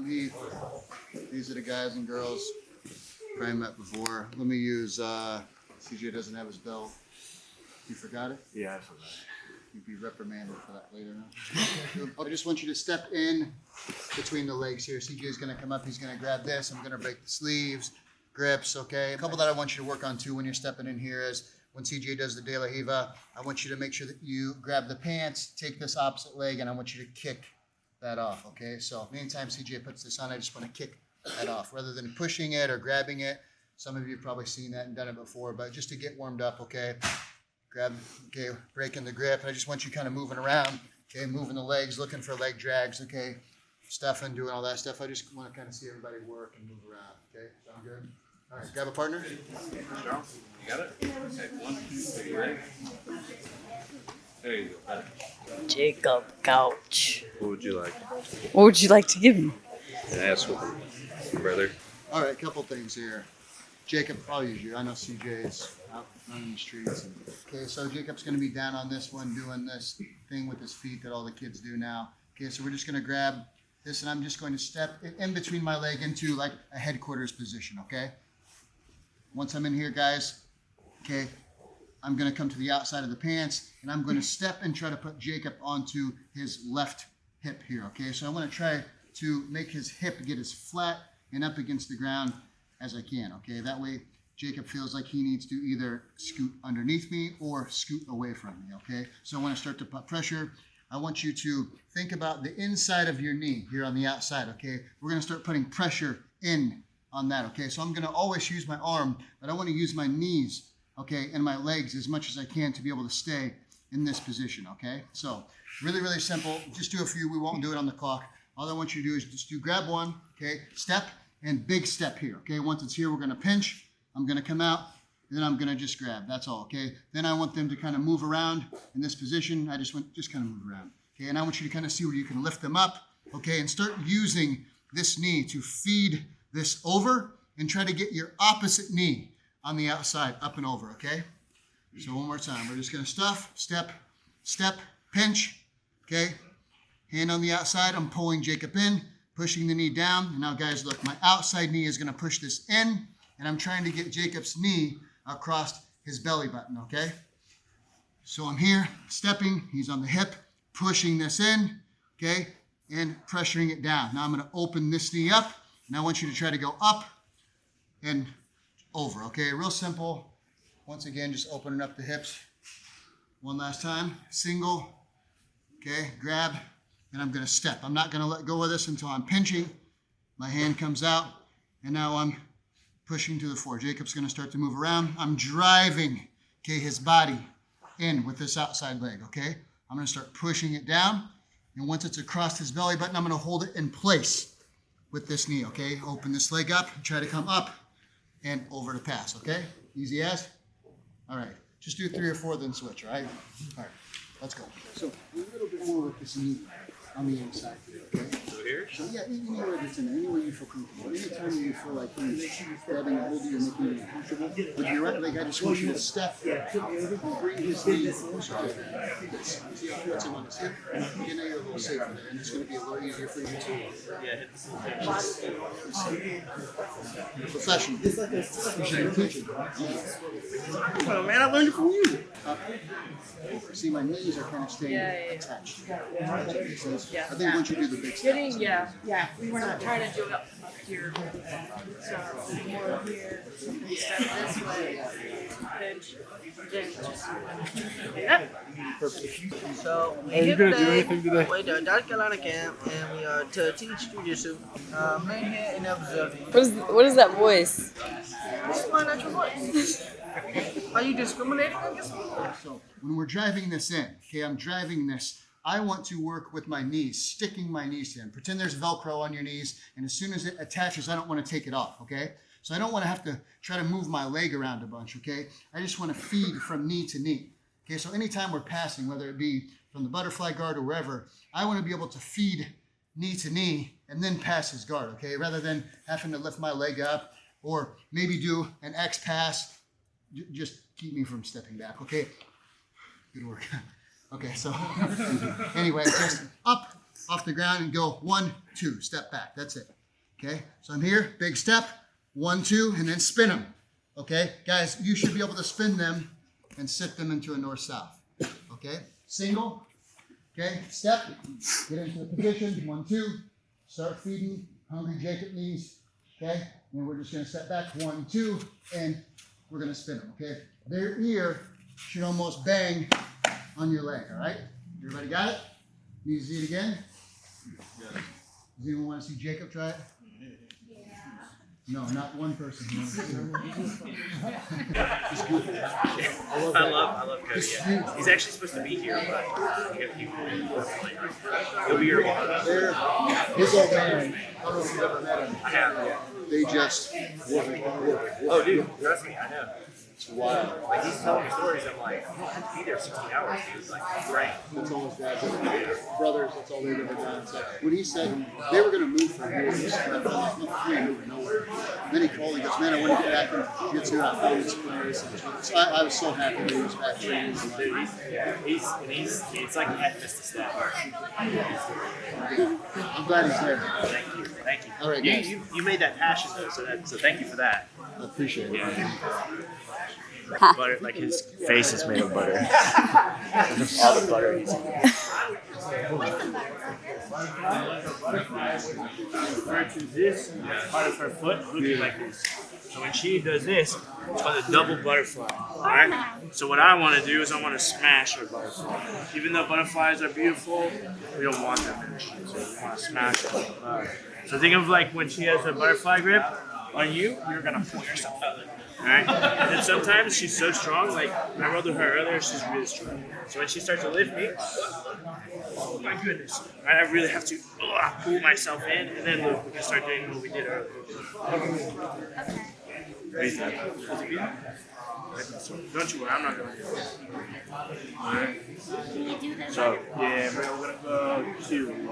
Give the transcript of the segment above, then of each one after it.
Heath. These are the guys and girls I met before. Let me use, CJ doesn't have his belt. You forgot it? Yeah, I forgot. You'd be reprimanded for that later. No? I just want you to step in between the legs here. CJ's going to come up. He's going to grab this. I'm going to break the sleeves, grips, okay? A couple that I want you to work on too when you're stepping in here is when CJ does the De La Hiva, I want you to make sure that you grab the pants, take this opposite leg, and I want you to kick that off, okay? So anytime CJ puts this on, I just want to kick that off rather than pushing it or grabbing it. Some of you have probably seen that and done it before, but just to get warmed up, okay? Grab, okay, breaking the grip. I just want you kind of moving around, okay, moving the legs, looking for leg drags, okay, stuffing, doing all that stuff. I just want to kind of see everybody work and move around, okay? Sound good? All right, grab a partner. Strong. You got it? Okay, 1, 2, 3, ready? There you go. Jacob Couch. What would you like? What would you like to give me? An ass whooping, brother. All right, a couple things here. Jacob, I'll use you. I know CJ is out running the streets. Okay, so Jacob's going to be down on this one doing this thing with his feet that all the kids do now. Okay, so we're just going to grab this, and I'm just going to step in between my leg into like a headquarters position, okay? Once I'm in here, guys, okay, I'm going to come to the outside of the pants, and I'm going to step and try to put Jacob onto his left hip here, okay? So I want to try to make his hip get as flat and up against the ground as I can, okay? That way, Jacob feels like he needs to either scoot underneath me or scoot away from me, okay? So I want to start to put pressure. I want you to think about the inside of your knee here on the outside, okay? We're going to start putting pressure in on that, okay? So I'm going to always use my arm, but I want to use my knees, okay, and my legs as much as I can to be able to stay in this position, okay? So really, really simple. Just do a few. We won't do it on the clock. All I want you to do is just grab one, okay, step, and big step here, okay? Once it's here, we're going to pinch. I'm going to come out, and then I'm going to just grab. That's all, okay? Then I want them to kind of move around in this position. I just kind of move around, okay? And I want you to kind of see where you can lift them up, okay? And start using this knee to feed this over and try to get your opposite knee on the outside, up and over, okay? So one more time. We're just going to stuff, step, step, pinch, okay? Hand on the outside. I'm pulling Jacob in, pushing the knee down. And now, guys, look, my outside knee is going to push this in, and I'm trying to get Jacob's knee across his belly button, okay? So I'm here, stepping. He's on the hip, pushing this in, okay, and pressuring it down. Now I'm going to open this knee up, and I want you to try to go up and over, okay? Real simple. Once again, just opening up the hips. One last time. Single, okay, grab, and I'm going to step. I'm not going to let go of this until I'm pinching. My hand comes out, and now I'm pushing to the floor. Jacob's going to start to move around. I'm driving, okay, his body in with this outside leg, okay? I'm going to start pushing it down, and once it's across his belly button, I'm going to hold it in place with this knee, okay? Open this leg up, try to come up and over to pass, okay? Easy as? All right, just do 3 or 4, then switch, all right? All right, let's go. So a little bit more with this knee on the inside, okay? So here? So yeah, anywhere that's in there, anywhere you feel comfortable. Anytime you feel like he's grabbing a hold of you and making you uncomfortable, with your right leg, I just want you to step, bring his knee closer to him. See how it puts him on his hip? You know you're a little safer there, and it's going to be a little easier for you to hit the sensation. You're professional. You should be teaching. Oh man, I learned it from you. See, my knees are kind of staying attached. Yeah. I think once you do the big steps. Yeah. We're not trying to do it up here. So more here, step this way, pinch, then just So Are you going to do anything today? we're at North Carolina camp, and we are to teach Jiu Jitsu. Main here and observing. What is that voice? This is my natural voice. Are you discriminating against me? So when we're driving this in, okay, I'm driving this, I want to work with my knees, sticking my knees to him. Pretend there's Velcro on your knees, and as soon as it attaches, I don't want to take it off, okay? So I don't want to have to try to move my leg around a bunch, okay? I just want to feed from knee to knee. Okay, so anytime we're passing, whether it be from the butterfly guard or wherever, I want to be able to feed knee to knee and then pass his guard, okay? Rather than having to lift my leg up or maybe do an X pass. Just keep me from stepping back, okay? Good work. Okay, so anyway, just up off the ground and go 1, 2, step back. That's it. Okay, so I'm here, big step, 1, 2, and then spin them. Okay, guys, you should be able to spin them and sit them into a north-south. Okay, single. Okay, step, get into the position, 1, 2, start feeding, hungry Jacob knees. Okay, and we're just gonna step back, 1, 2, and we're gonna spin them. Okay, their ear should almost bang on your leg. All right, everybody got it? Need to see it again? Does anyone want to see Jacob try it? No, not one person. I love Cody. Yeah. He's actually supposed to be here, but he'll be here a while. His old man, I don't know if you've ever met him. I have, yeah. They just Oh, dude, trust me, I know. It's wild. Like, he's telling me stories. I'm like, I had to be there 16 hours, dude. Like, great. That's all his dad's ever done. Brothers, that's all they've ever done. So when he said they were going to move for years, my brother's not moving nowhere. Then he called and goes, man, I want to get back into Jiu Jitsu. I found this place. So I was so happy that he was back training. He's it's like I missed a step. I'm glad he's there. Thank you. All right, guys. You made that passion though, so thank you for that. I appreciate it. Butter, like his face is made of butter. All the butter he's eating. Refer to this part of her foot looking like this. So when she does this, it's called a double butterfly. Alright? So what I want to do is I want to smash her butterfly. Even though butterflies are beautiful, we don't want them in the street. So we want to smash them. So think of like when she has a butterfly grip on you, you're going to pull yourself out. Alright? And then sometimes she's so strong, like when I rode with her earlier, she's really strong. So when she starts to lift me, oh my goodness, I really have to pull myself in, and then look, we can start doing what we did earlier. Okay. Don't you worry, I'm not going to do it. Alright? So, yeah, we're going to go 2.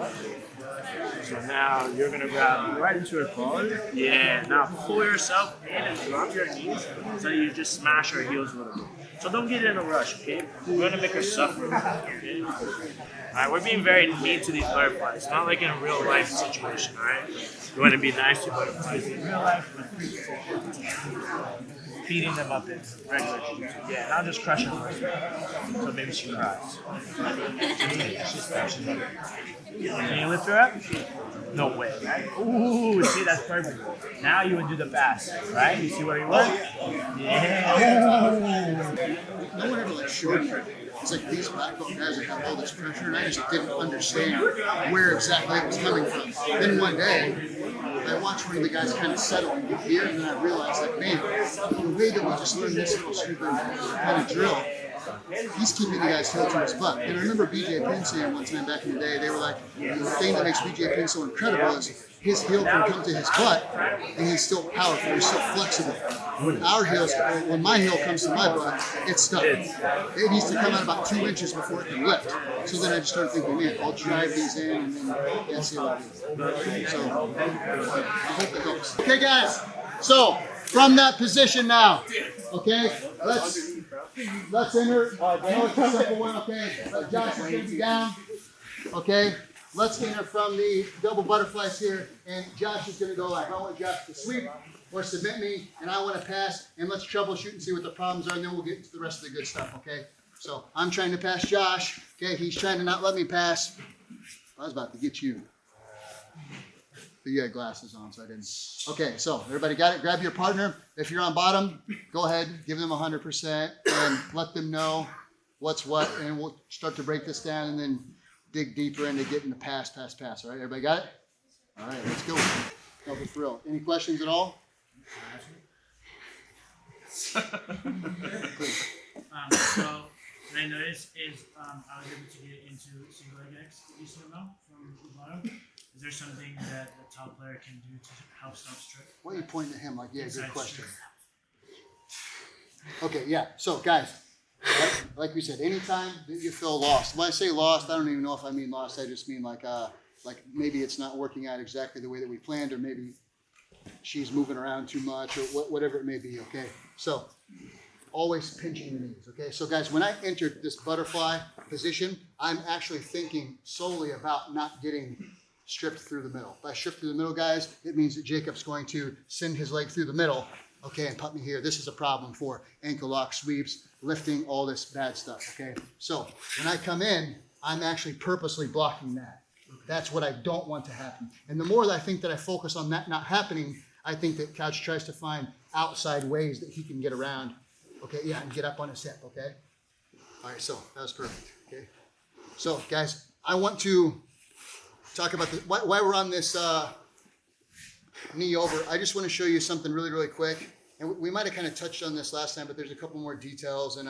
So now you're going to grab right into her collar. Yeah, now pull yourself in and drop your knees so you just smash her heels a little bit. So don't get in a rush, okay? We're going to make her suffer, okay? Alright, we're being very mean to these butterflies. It's not like in a real life situation, alright? We want to be nice to butterflies in real life. Feeding them up in regular jiu-jitsu. Yeah, not just crushing her. So maybe she cries. She's up. Can you lift her up? No way, right? Ooh, see, that's perfect. Now you would do the pass, right? You see where you went? Yeah. No one ever like showed me. It's like these black belt guys that have all this pressure, and I just didn't understand where exactly it was coming from. Then one day, I watched one of the guys kind of settle and get here, and then I realized that, man, the way that we just learned this little stupid kind of drill, he's keeping the guy's tail to his butt. And I remember BJ Penn saying one time back in the day, they were like, the thing that makes BJ Penn so incredible is his heel can come to his butt, and he's still powerful, he's still flexible. When when my heel comes to my butt, it's stuck. It needs to come out about 2 inches before it can lift. So then I just started thinking, man, I'll drive these in, and then see what I do. So I hope it helps. Okay, guys. So from that position now, okay, let's enter. I know it's a simple one. Okay, Josh is going to be down. Okay. Let's enter from the double butterflies here, and Josh is going to go like, I want Josh to sweep or submit me, and I want to pass, and let's troubleshoot and see what the problems are, and then we'll get into the rest of the good stuff, okay? So I'm trying to pass Josh, okay? He's trying to not let me pass. I was about to get you. But you had glasses on, so I didn't. Okay, so everybody got it? Grab your partner. If you're on bottom, go ahead, give them 100%, and let them know what's what, and we'll start to break this down, and then dig deeper into getting the pass. All right, everybody got it? All right, let's go. Help it thrill. Any questions at all? So what I noticed is I was able to get into single leg X recently from the bottom. Is there something that the top player can do to help stop strip? Why are you pointing at him like, yeah, good question. Strip. Okay, yeah. So guys, like we said, anytime that you feel lost. When I say lost, I don't even know if I mean lost. I just mean like maybe it's not working out exactly the way that we planned, or maybe she's moving around too much, or whatever it may be. Okay, so always pinching the knees, okay? So guys, when I entered this butterfly position, I'm actually thinking solely about not getting stripped through the middle. If I strip through the middle, guys, it means that Jacob's going to send his leg through the middle, okay, and put me here. This is a problem for ankle lock sweeps, lifting, all this bad stuff, okay? So when I come in, I'm actually purposely blocking that. That's what I don't want to happen. And the more that I think that I focus on that not happening, I think that Couch tries to find outside ways that he can get around, okay? Yeah, and get up on his hip, okay? All right, so that was perfect, okay? So guys, I want to talk about why we're on this knee over. I just want to show you something really, really quick. And we might have kind of touched on this last time, but there's a couple more details, and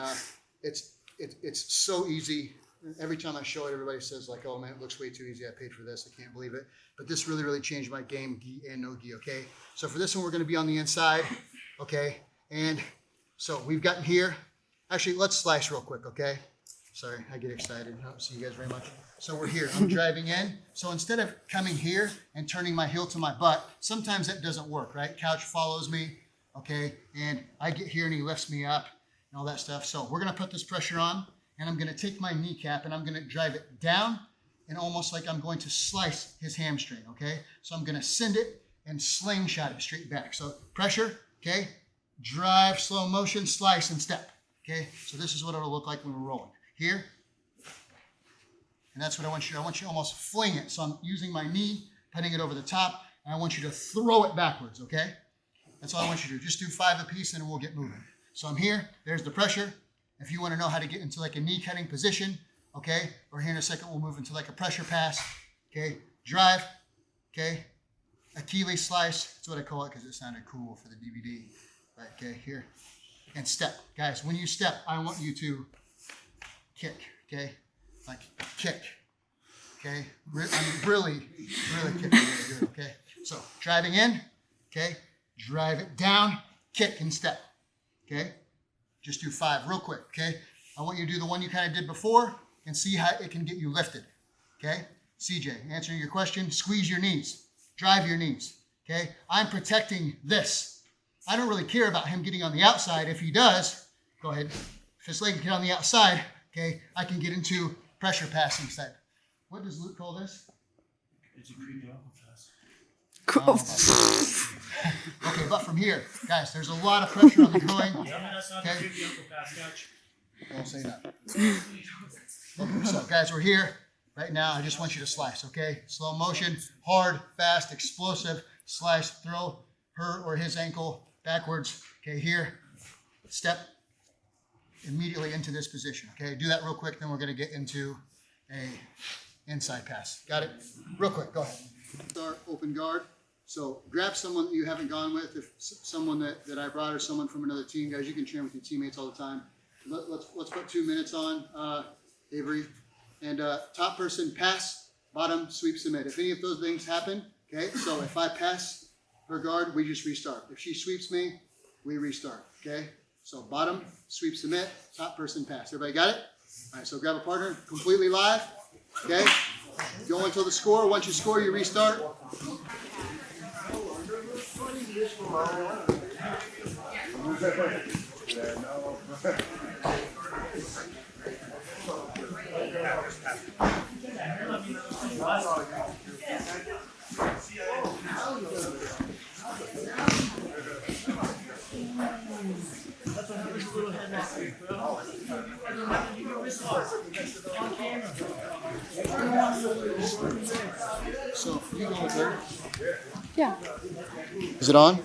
it's so easy. Every time I show it, everybody says like, "Oh man, it looks way too easy. I paid for this. I can't believe it." But this really, really changed my game, gi and no gi. Okay, so for this one, we're going to be on the inside. Okay, and so we've gotten here. Actually, let's slice real quick. Okay, sorry, I get excited. I don't see you guys very much. So we're here. I'm driving in. So instead of coming here and turning my heel to my butt, sometimes that doesn't work, right? Couch follows me. Okay, and I get here and he lifts me up and all that stuff. So we're going to put this pressure on. And I'm going to take my kneecap and I'm going to drive it down and almost like I'm going to slice his hamstring, okay? So I'm going to send it and slingshot it straight back. So pressure, okay? Drive, slow motion, slice, and step, okay? So this is what it'll look like when we're rolling. Here, and that's what I want you to do. I want you to almost fling it. So I'm using my knee, putting it over the top, and I want you to throw it backwards, okay? That's all I want you to do. Just do 5 apiece and we'll get moving. So I'm here, there's the pressure. If you want to know how to get into like a knee cutting position, okay, or here in a second, we'll move into like a pressure pass, okay, drive, okay, Achilles slice, that's what I call it because it sounded cool for the DVD, right, okay, here, and step. Guys, when you step, I want you to kick, okay, like kick, okay, I'm really kicking really good, okay, so driving in, okay, drive it down, kick and step, okay. Just do 5 real quick, okay? I want you to do the one you kind of did before and see how it can get you lifted, okay? CJ, answering your question, squeeze your knees, drive your knees, okay? I'm protecting this. I don't really care about him getting on the outside. If he does, go ahead. If his leg can get on the outside, okay, I can get into pressure passing side. What does Luke call this? It's a creepy ankle pass. Okay, but from here, guys, there's a lot of pressure on the groin. Tell me that's not a creepy ankle pass, Couch. Don't say that. Okay, so guys, we're here right now. I just want you to slice, okay? Slow motion, hard, fast, explosive, slice, throw her or his ankle backwards. Okay, here, step immediately into this position. Okay, do that real quick, then we're going to get into a inside pass. Got it? Real quick, go ahead. Start open guard. So grab someone that you haven't gone with, if someone that I brought or someone from another team. Guys, you can train with your teammates all the time. Let's put 2 minutes on, Avery. And top person, pass, bottom, sweep, submit. If any of those things happen, okay, so if I pass her guard, we just restart. If she sweeps me, we restart, okay? So bottom, sweep, submit, top person, pass. Everybody got it? All right, so grab a partner, completely live, okay? Go until the score. Once you score, you restart. So you go with her. Yeah. Is it on?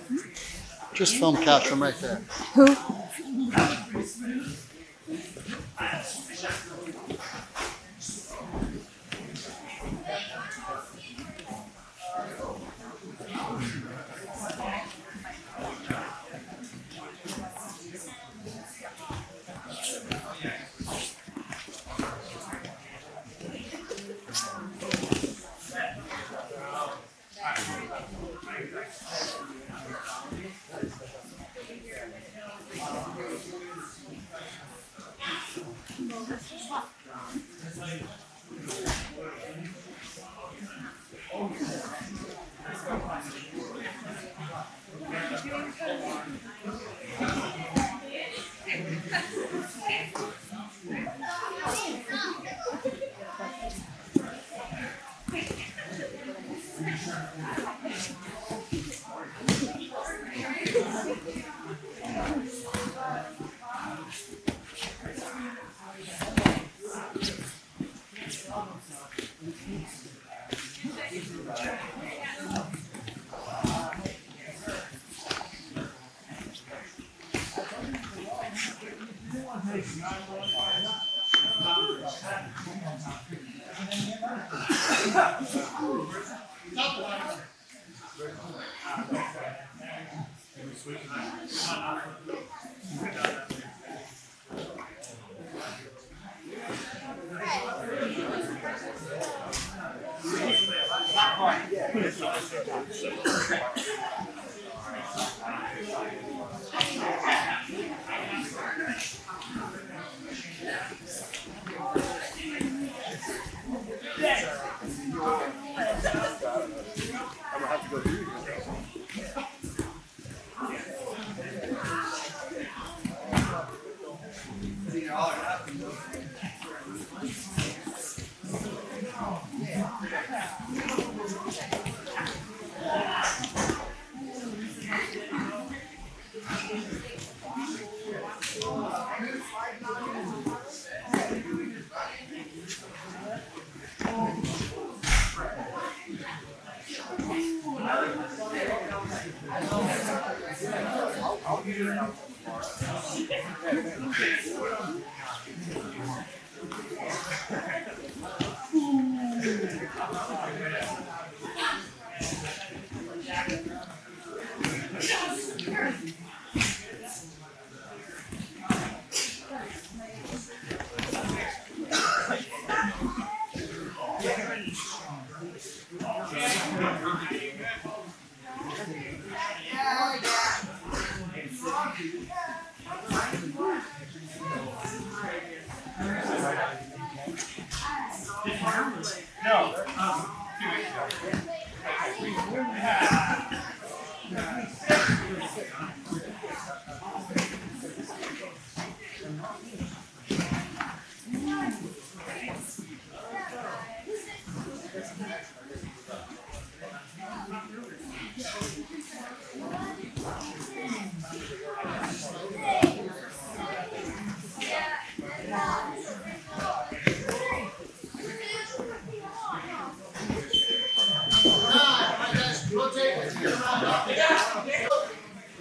Just film Couch from right there. Who?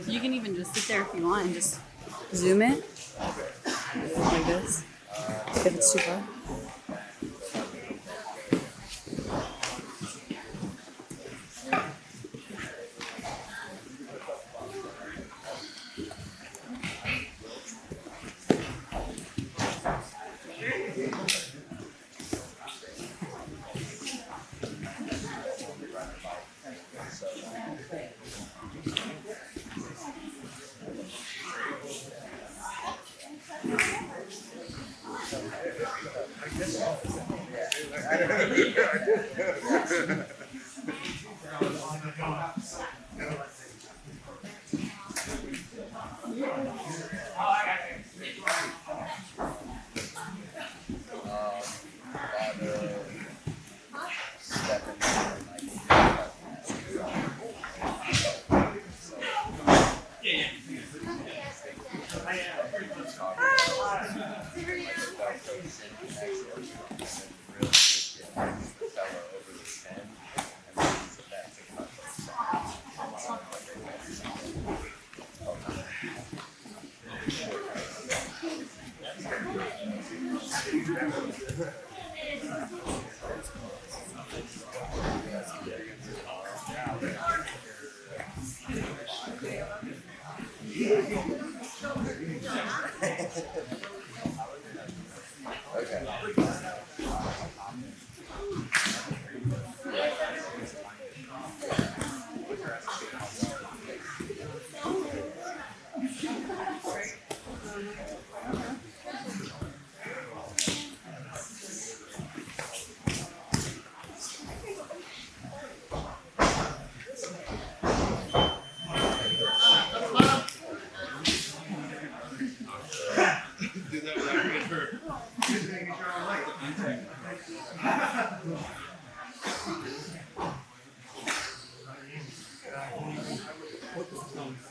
You can even just sit there if you want and just zoom it like this if it's too far.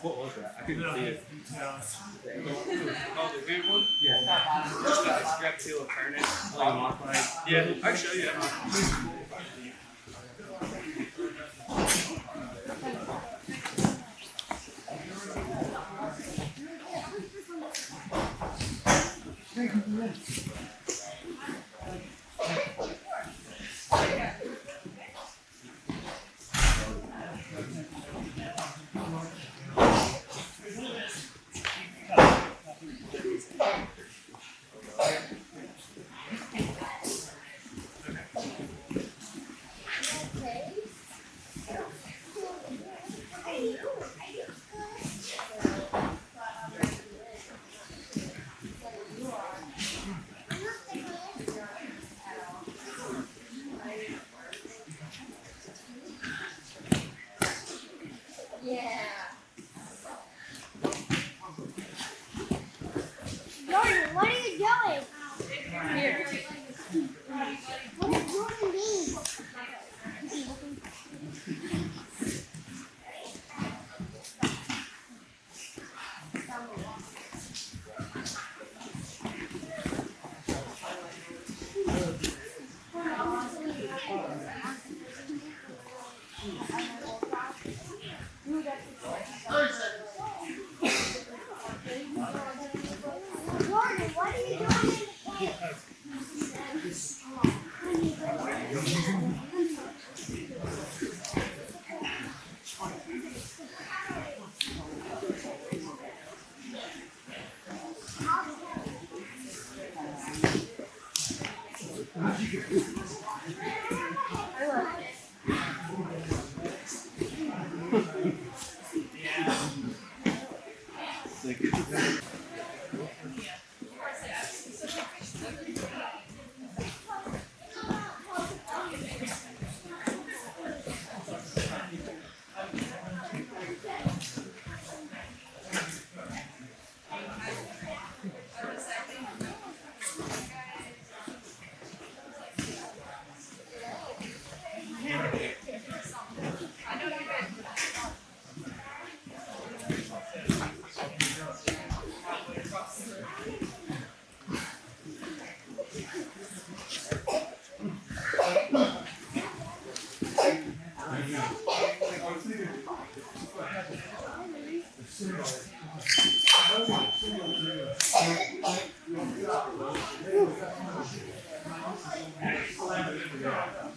What was that? I couldn't see it. Oh, the weird one? Yeah. Just grab tail, turn it, like modified. Yeah, I can show you. Jordan, what are you doing? Here. What is Jordan doing? Jordan, what are you doing?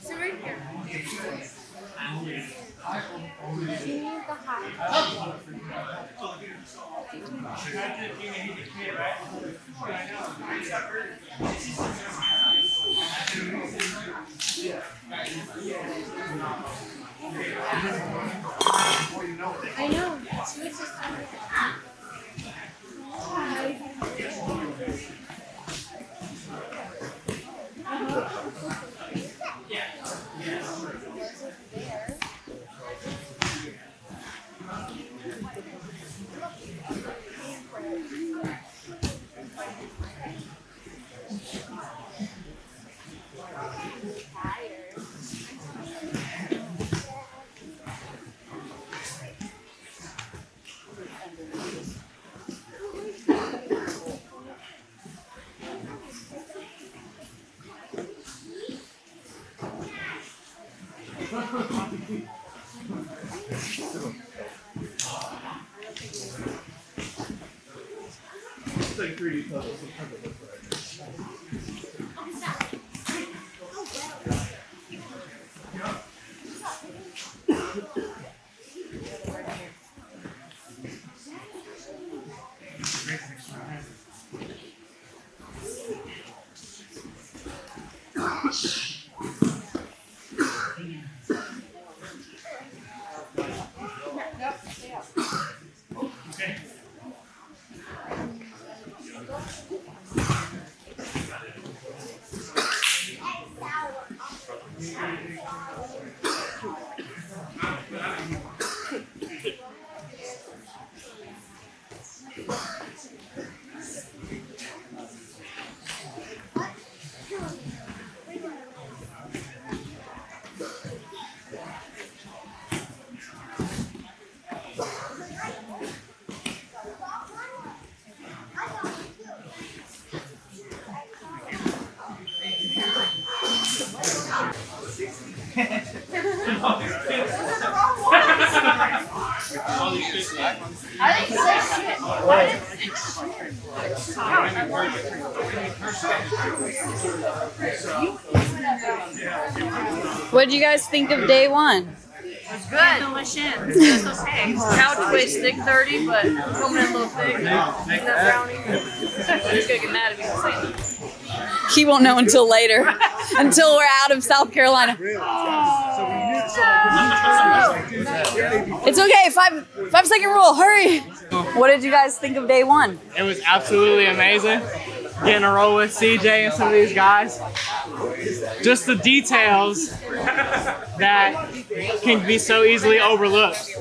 Sit right here. She needs the hot. I know. She was just It's like 3D puzzles. Sometimes it looks like What did you guys think of day one? It's good. I feel my shins. That's okay. Couch weighs thick 30, but coming in a little thick. That brownie. He's gonna get mad at me for saying that. He won't know until later, until we're out of South Carolina. So we knew It's okay. 5-second rule. Hurry. What did you guys think of day one? It was absolutely amazing. Getting a roll with CJ and some of these guys. Just the details that can be so easily overlooked.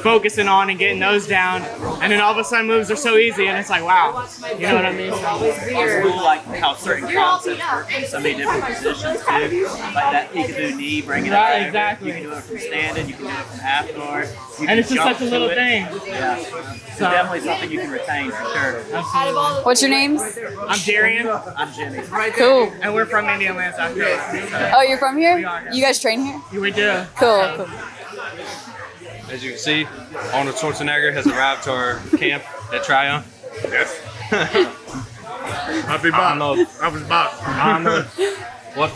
Focusing on and getting those down, and then all of a sudden moves are so easy, and it's like, wow. You know what I mean? Also like how certain concepts work in so many different positions too. Like that you can do knee, bring it up. Right, exactly. You can do it from standing, you can do it from half guard. And it's just such a little thing. Yeah. It's definitely something you can retain for sure. Absolutely. What's your names? I'm Darian. I'm Jimmy. Cool. And we're from Indiana, South Carolina. Oh, you're from here? You guys train here? We do. Cool. As you can see, Arnold Schwarzenegger has arrived to our camp at Triumph. Yes. Happy Bob. I was Bob. What?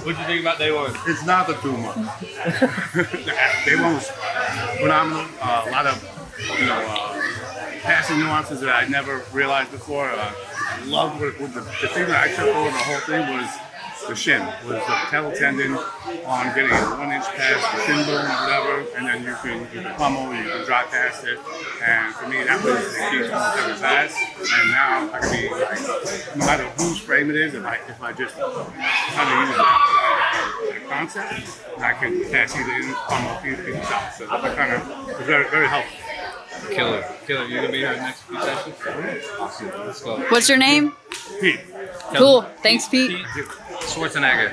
What'd you think about day one? It's not the 2 months. Day one was phenomenal. A lot of, passing nuances that I never realized before. Loved what the thing that I took over the whole thing was the shin, was the patella tendon on getting a 1-inch past the shin bone or whatever, and then you can pummel, you can drive past it. And for me, that was the key to almost every pass. And now I can be like, no matter whose frame it is, if I just kind of use that concept, I can pass either in, pummel, either side. So that kind of was very, very helpful. Killer. You're gonna be here the next few sessions? Awesome. Let's go. What's your name? Pete. Cool. Thanks, Pete. Schwarzenegger.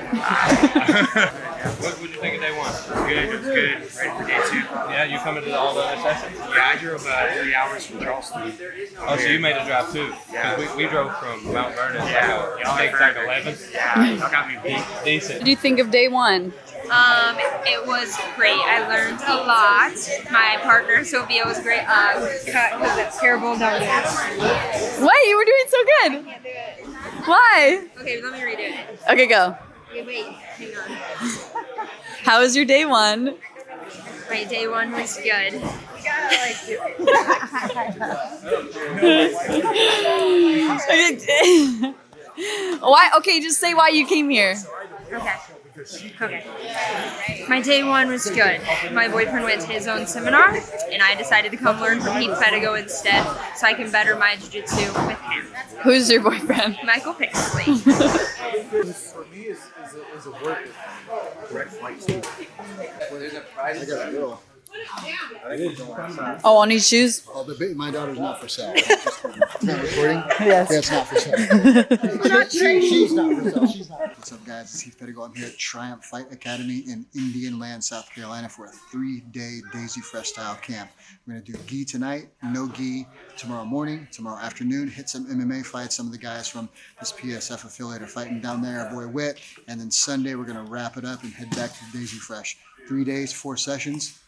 What would you think of day one? Good, it was good. Ready for day 2. Yeah, you coming to all the other sessions? Yeah, I drove 3 hours from Charleston. Oh, so you made a drive too? Yeah. Because we drove from Mount Vernon. Yeah. I think it's like 11. Yeah, y'all got me beat. Decent. What did you think of day one? It was great. I learned a lot. My partner Sophia was great. Cut because it's terrible. Don't do it. What? You were doing so good. Why? Okay, let me redo it. Okay, go. Okay, wait, hang on. How was your day one? My day one was good. Why? Okay, just say why you came here. Okay. My day one was good. My boyfriend went to his own seminar, and I decided to come learn from Heath Pedigo instead, so I can better my jiu-jitsu with him. Who's your boyfriend? Michael Pixley. For me, is a work with correct flight speed. I got a girl. Oh, on these shoes? Oh, my daughter's not for sale. It's not recording? Yes. Yeah, it's not for sale. She's not for sale. She's not. What's up, guys? It's Heath Pedigo. I'm here at Triumph Fight Academy in Indian Land, South Carolina for a 3-day Daisy Fresh style camp. We're going to do gi tonight, no gi tomorrow morning, tomorrow afternoon, hit some MMA fights. Some of the guys from this PSF affiliate are fighting down there, our boy Witt. And then Sunday, we're going to wrap it up and head back to Daisy Fresh. 3 days, 4 sessions.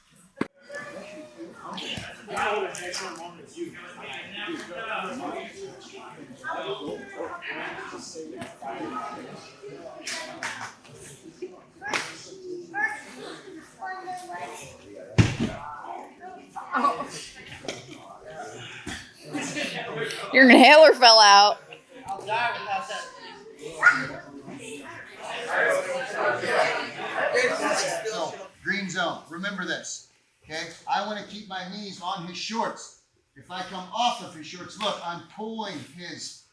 Your inhaler fell out. Green zone. Remember this. Okay? I want to keep my knees on his shorts. If I come off of his shorts, look, I'm pulling his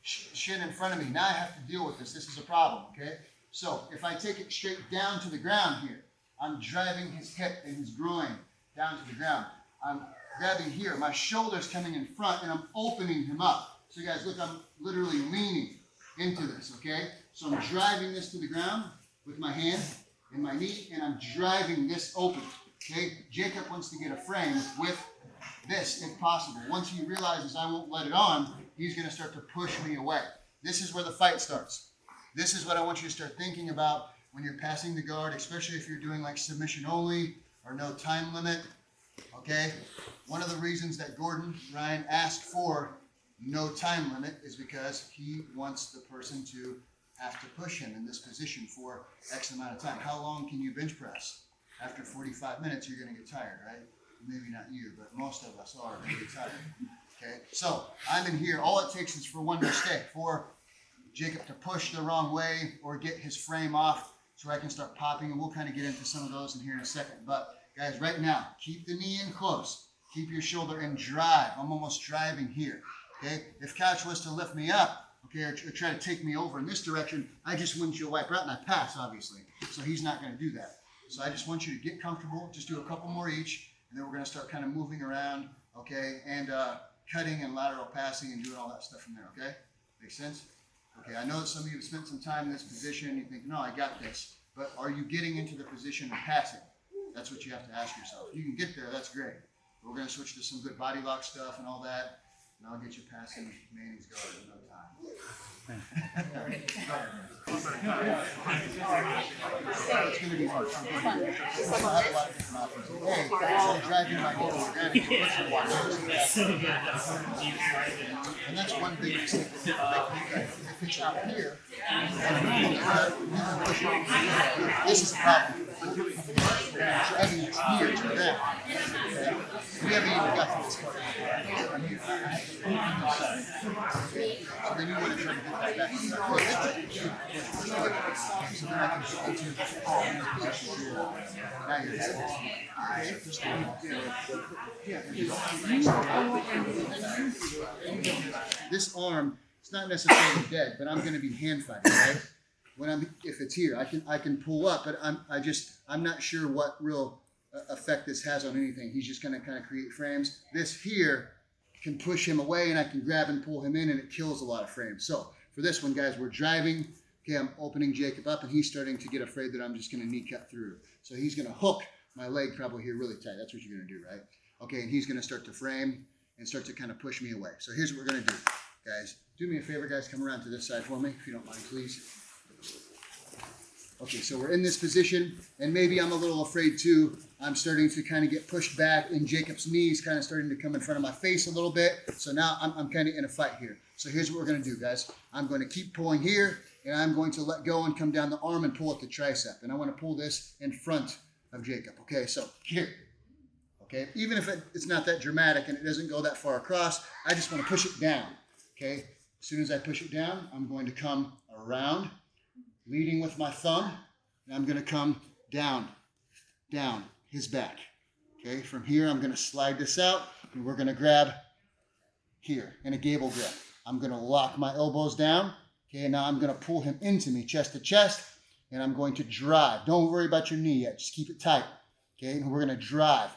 shin in front of me. Now I have to deal with this. This is a problem, okay? So if I take it straight down to the ground here, I'm driving his hip and his groin down to the ground. I'm grabbing here. My shoulder's coming in front and I'm opening him up. So you guys, look, I'm literally leaning into this, okay? So I'm driving this to the ground with my hand and my knee, and I'm driving this open. Okay, Jacob wants to get a frame with this if possible. Once he realizes I won't let it on, he's going to start to push me away. This is where the fight starts. This is what I want you to start thinking about when you're passing the guard, especially if you're doing like submission only or no time limit. Okay, one of the reasons that Gordon Ryan asked for no time limit is because he wants the person to have to push him in this position for X amount of time. How long can you bench press? After 45 minutes, you're going to get tired, right? Maybe not you, but most of us are going to get tired. Okay, so I'm in here. All it takes is for one mistake, for Jacob to push the wrong way or get his frame off so I can start popping, and we'll kind of get into some of those in here in a second. But guys, right now, keep the knee in close. Keep your shoulder in drive. I'm almost driving here, okay? If Couch was to lift me up, okay, or try to take me over in this direction, I just windshield wiper out and I pass, obviously. So he's not gonna do that. So I just want you to get comfortable, just do a couple more each, and then we're gonna start kind of moving around, okay? And cutting and lateral passing and doing all that stuff from there, okay? Makes sense? Okay, I know that some of you have spent some time in this position and you think, no, I got this. But are you getting into the position of passing? That's what you have to ask yourself. If you can get there, that's great. But we're going to switch to some good body lock stuff and all that. And I'll get you passing Manny's guard in no time. It's going to be hard. I have a lot of different options. Hey, I'm driving my heel. And that's one big mistake that people make. If it's out here, this is a problem. Dragging it here to that. We haven't even got to this part. So then you want to try to get that back. So then I can get into this position here. Now you're this arm, it's not necessarily dead, but I'm going to be hand fighting, right? If it's here, I can pull up, but I'm not sure what real effect this has on anything. He's just going to kind of create frames. This here can push him away, and I can grab and pull him in, and it kills a lot of frames. So for this one, guys, we're driving. Okay, I'm opening Jacob up, and he's starting to get afraid that I'm just going to knee cut through. So he's going to hook my leg probably here really tight. That's what you're going to do, right? Okay, and he's going to start to frame and start to kind of push me away. So here's what we're going to do, guys. Do me a favor, guys. Come around to this side for me, if you don't mind, please. Okay, so we're in this position, and maybe I'm a little afraid too. I'm starting to kind of get pushed back, and Jacob's knees kind of starting to come in front of my face a little bit. So now I'm kind of in a fight here. So here's what we're going to do, guys. I'm going to keep pulling here, and I'm going to let go and come down the arm and pull at the tricep. And I want to pull this in front of Jacob. Okay, so here. Okay, even if it's not that dramatic and it doesn't go that far across, I just want to push it down. Okay, as soon as I push it down, I'm going to come around, leading with my thumb, and I'm going to come down his back. Okay, from here, I'm going to slide this out, and we're going to grab here in a gable grip. I'm going to lock my elbows down. Okay, and now I'm going to pull him into me, chest to chest, and I'm going to drive. Don't worry about your knee yet. Just keep it tight. Okay, and we're going to drive,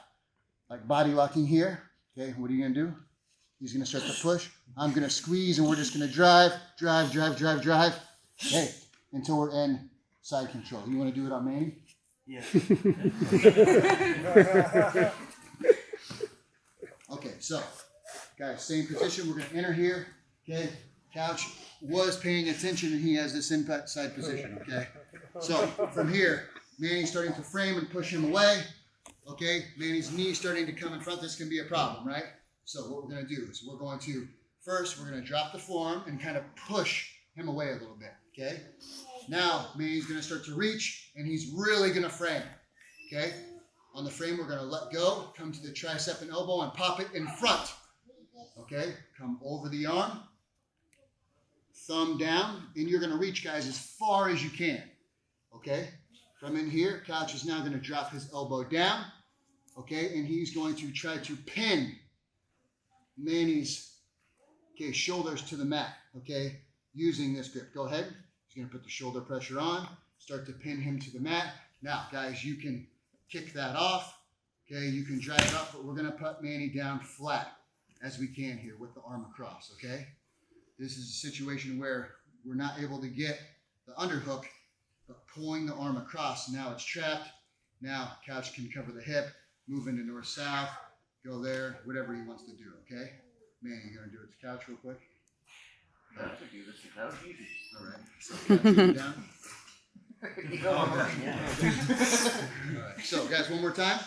like body locking here. Okay, what are you going to do? He's going to start to push. I'm going to squeeze, and we're just going to drive. Okay, until we're in side control. You want to do it on Manny? Yeah. Okay, so, guys, same position. We're going to enter here. Okay, Couch was paying attention, and he has this inside position. Okay, so from here, Manny's starting to frame and push him away. Okay, Manny's knee starting to come in front. This can be a problem, right? So what we're going to do is we're going to drop the forearm and kind of push him away a little bit. Okay, now Manny's going to start to reach, and he's really going to frame. Okay, on the frame, we're going to let go, come to the tricep and elbow, and pop it in front. Okay, come over the arm, thumb down, and you're going to reach, guys, as far as you can. Okay, from in here, Couch is now going to drop his elbow down. Okay, and he's going to try to pin Manny's shoulders to the mat. Okay, using this grip. Go ahead. He's going to put the shoulder pressure on, start to pin him to the mat. Now, guys, you can kick that off. Okay, you can drive up, but we're going to put Manny down flat as we can here with the arm across. Okay, this is a situation where we're not able to get the underhook, but pulling the arm across. Now it's trapped. Now Couch can cover the hip, move into north-south, go there, whatever he wants to do. Okay, Manny, you going to do it to Couch real quick? I could do this. That was easy. All right. So Couch, down. All right. So, guys, one more time.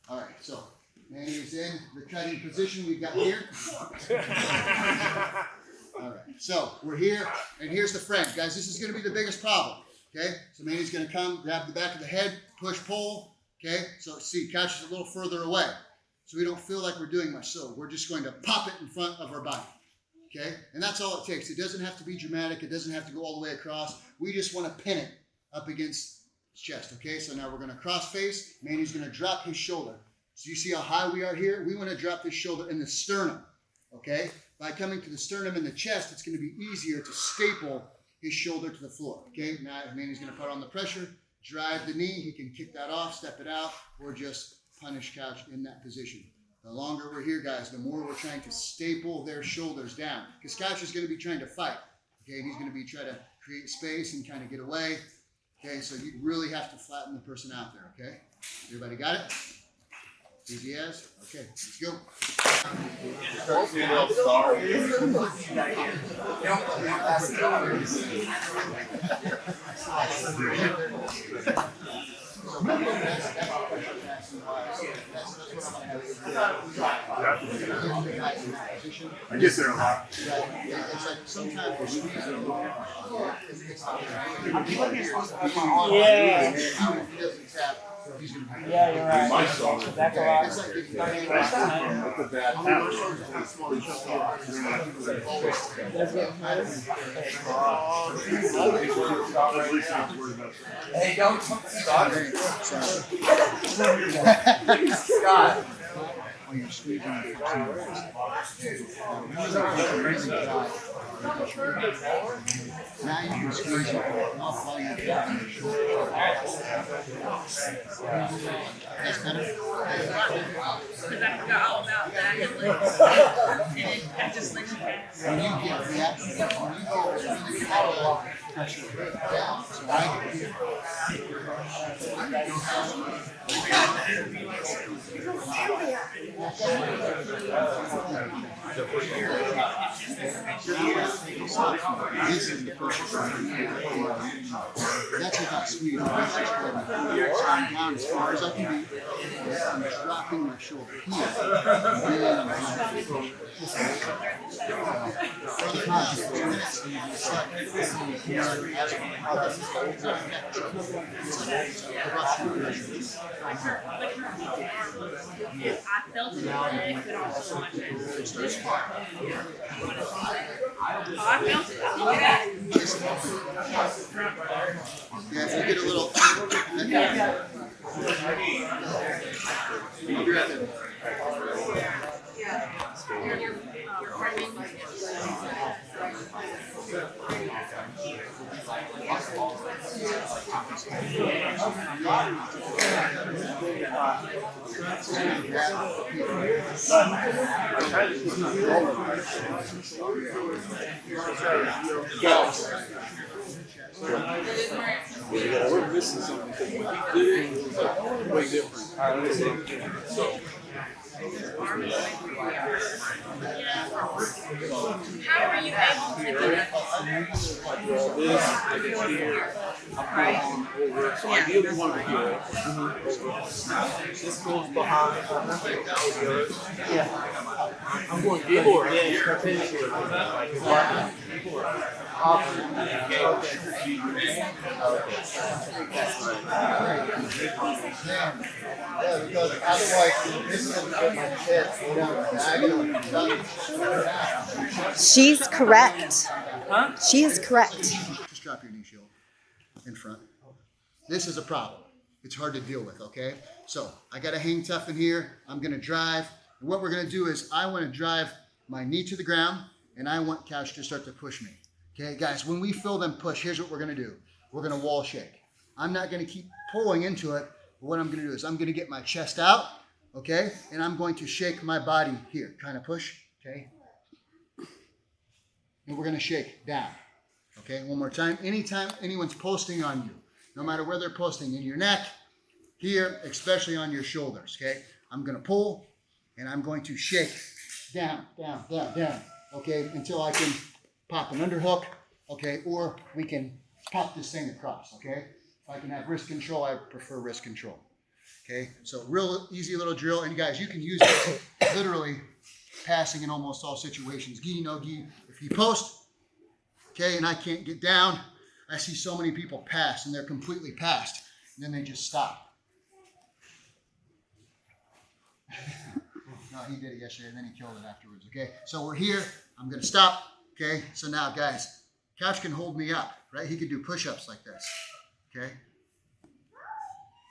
All right. So, Manny is in the cutting position we've got here. All right. So, we're here, and here's the frame. Guys, this is going to be the biggest problem. Okay? So, Manny's going to come, grab the back of the head, push, pull. Okay? So, see, Couch is a little further away. So, we don't feel like we're doing much. So, we're just going to pop it in front of our body. Okay? And that's all it takes. It doesn't have to be dramatic. It doesn't have to go all the way across. We just want to pin it up against his chest, okay? So now we're gonna cross face. Manny's gonna drop his shoulder. So you see how high we are here? We wanna drop this shoulder in the sternum, okay? By coming to the sternum and the chest, it's gonna be easier to staple his shoulder to the floor, okay? Now Manny's gonna put on the pressure, drive the knee. He can kick that off, step it out, or just punish Couch in that position. The longer we're here, guys, the more we're trying to staple their shoulders down. Because Couch is going to be trying to fight. Okay, and he's going to be trying to create space and kind of get away. Okay, so you really have to flatten the person out there. Okay, everybody got it? Easy as? Okay, let's go. I get there a lot. It's like sometimes we're squeezing. Yeah. Yeah, you're right. That's a lot. It's like Hey, don't stop. Scott. When you're squeezing the now you can squeeze it off while you're down your shoulder. That's better. Because I forgot all about that. And I just let you pass. When you get pressure down, so I get here. This is the perfect that's without squeezing. I'm down as far as I can be. I'm dropping my shoulder here. And then I'm I felt it in my leg, but also my chest. I felt it. yeah, if you get a little We're missing something because when he did it, it was like way different. All right, let's see. How are you able to do that? This, here, I put on over. So ideally, one over here. This goes behind. Yeah. I'm going forward. Yeah, yeah, because otherwise this is going to put my head diagonal. She's correct. Huh? She is correct. Just drop your knee shield in front. This is a problem. It's hard to deal with, okay? So I got to hang tough in here. I'm going to drive. And what we're going to do is I want to drive my knee to the ground, and I want Couch to start to push me. Okay, guys, when we feel them push, here's what we're going to do. We're going to wall shake. I'm not going to keep pulling into it. But what I'm going to do is I'm going to get my chest out, okay? And I'm going to shake my body here. Kind of push, okay? And we're going to shake down. Okay, one more time. Anytime anyone's posting on you, no matter where they're posting, in your neck, here, especially on your shoulders, okay? I'm going to pull, and I'm going to shake down, down, down, down, okay, until I can pop an underhook, okay, or we can pop this thing across, okay? If I can have wrist control, I prefer wrist control, okay? So real easy little drill, and guys, you can use this literally passing in almost all situations. Gi, no gi. If you post, okay, and I can't get down, I see so many people pass, and they're completely passed, and then they just stop. No, he did it yesterday, and then he killed it afterwards, okay? So we're here. I'm going to stop, okay? So now, guys, Couch can hold me up, right? He could do push-ups like this, okay?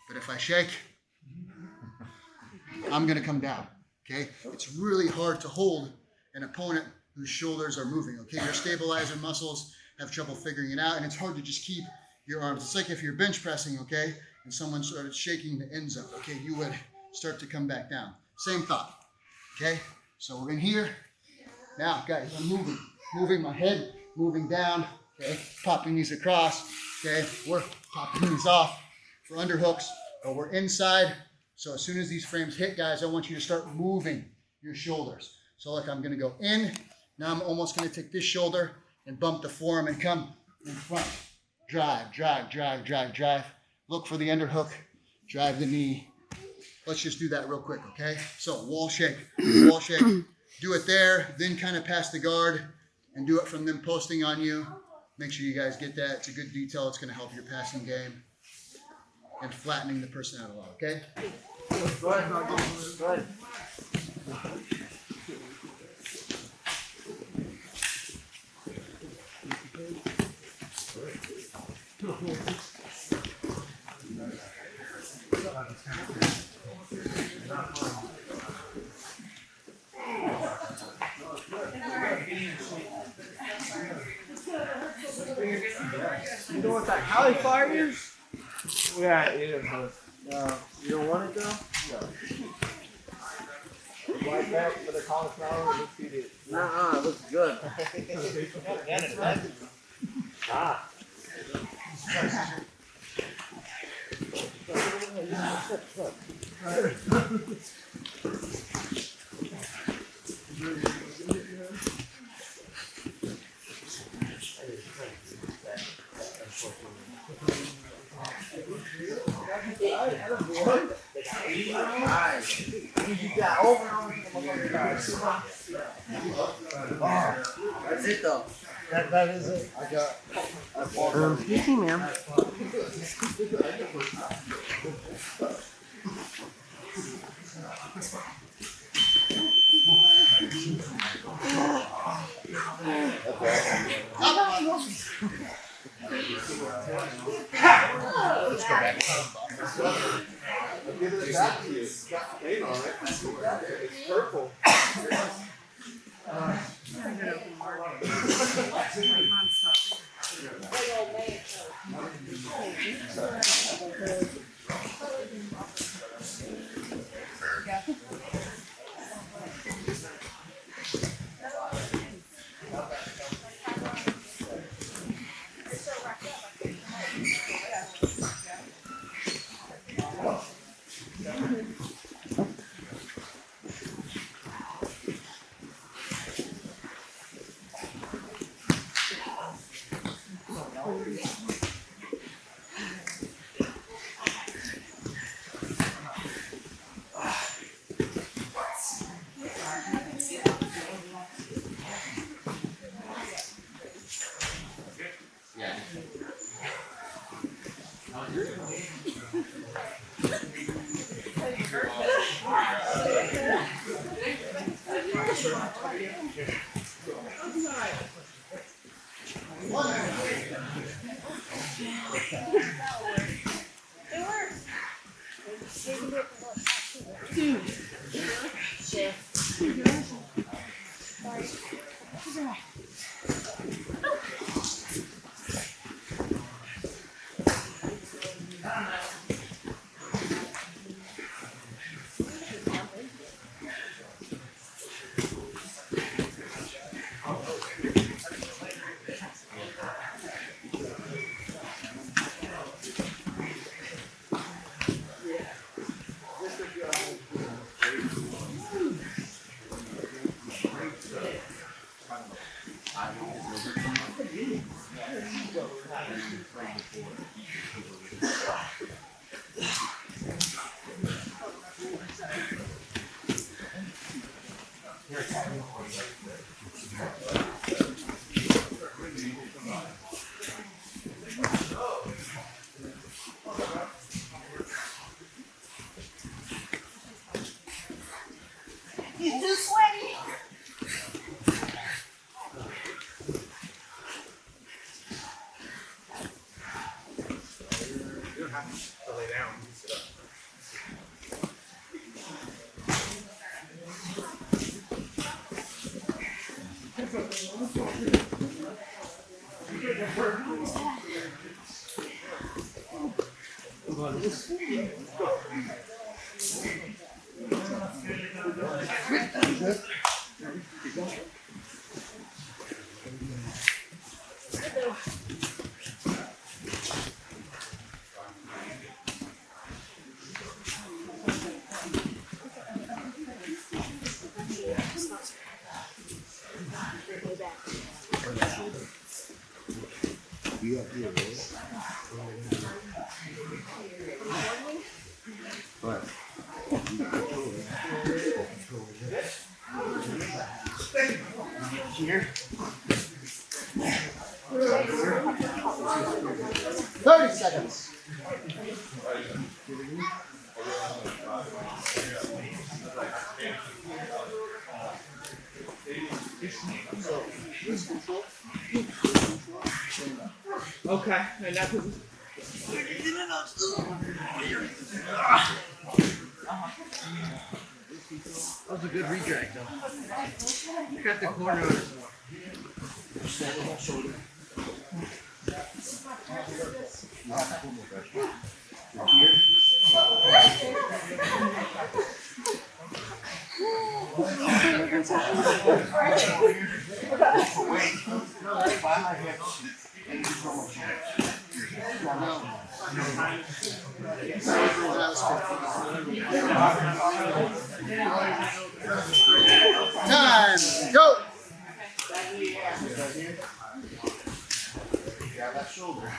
But if I shake, I'm gonna come down, okay? It's really hard to hold an opponent whose shoulders are moving, okay? Your stabilizer muscles have trouble figuring it out, and it's hard to just keep your arms. It's like if you're bench pressing, okay, and someone started shaking the ends up, okay, you would start to come back down. Same thought, okay? So we're in here. Now, guys, I'm moving my head, moving down, okay, popping these across, okay? We're popping these off for underhooks, but we're inside. So as soon as these frames hit, guys, I want you to start moving your shoulders. So look, I'm gonna go in. Now I'm almost gonna take this shoulder and bump the forearm and come in front. Drive, drive, drive, drive, drive. Look for the underhook, drive the knee. Let's just do that real quick, okay? So wall shake, wall shake. Do it there, then kind of pass the guard and do it from them posting on you. Make sure you guys get that. It's a good detail. It's gonna help your passing game and flattening the person out a lot, okay? Good. You know what that cauliflower is? Yeah, it is. You don't want it though? No. Like that for the cauliflower, let's eat it. Nuh-uh, it looks good. Ah. That's it though. That is it. I got. Excuse me, ma'am. Let's go back. I'll give it back to you. It's got paint on it. It's purple. He's too sweaty. Here. 30 seconds. Okay, and that's that was a good redirect though. Cut the corner on it. Time, go! Grab that shoulder.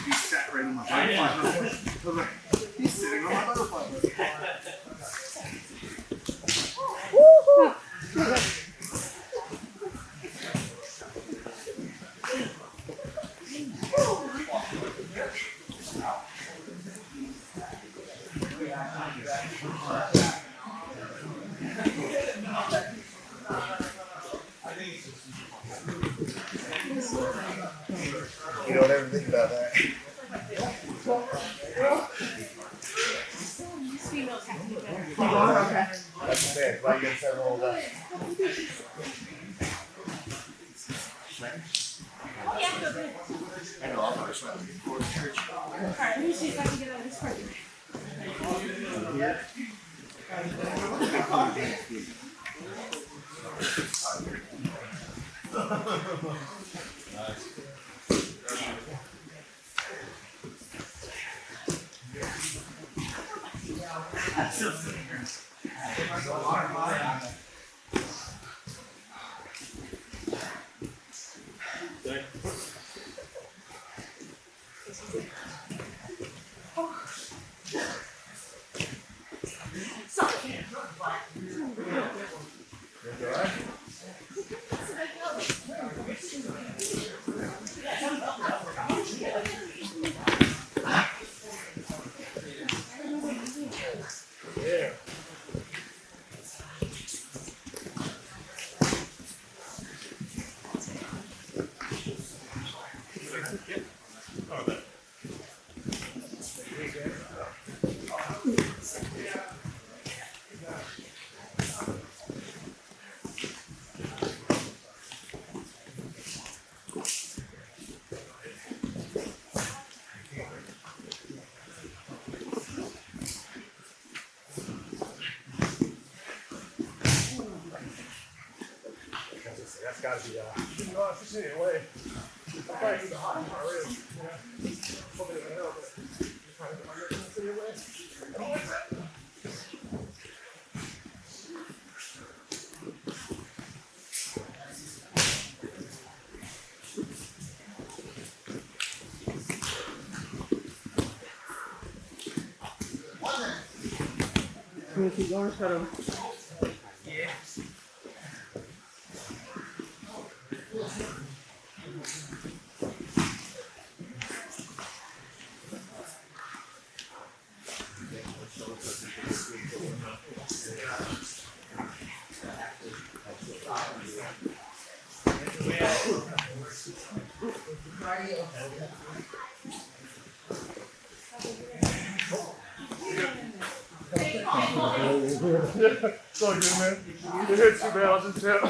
He sat right on my butterfly. He's sitting on my butterfly. You don't ever think about that. That's the bad. Why you gotta start rolling up? I know, I'm not sweating before the church. Alright, let me see if I can get out of this part. Here. That's gotta be no, it's just anyway. I'm probably do the hot part really. Yeah. Hoping it will help, but I'm trying to get my legs in the way. I don't like that. I'm gonna keep going, shut him. Yeah. It's all good, man. It hurts too bad. I'll just tell.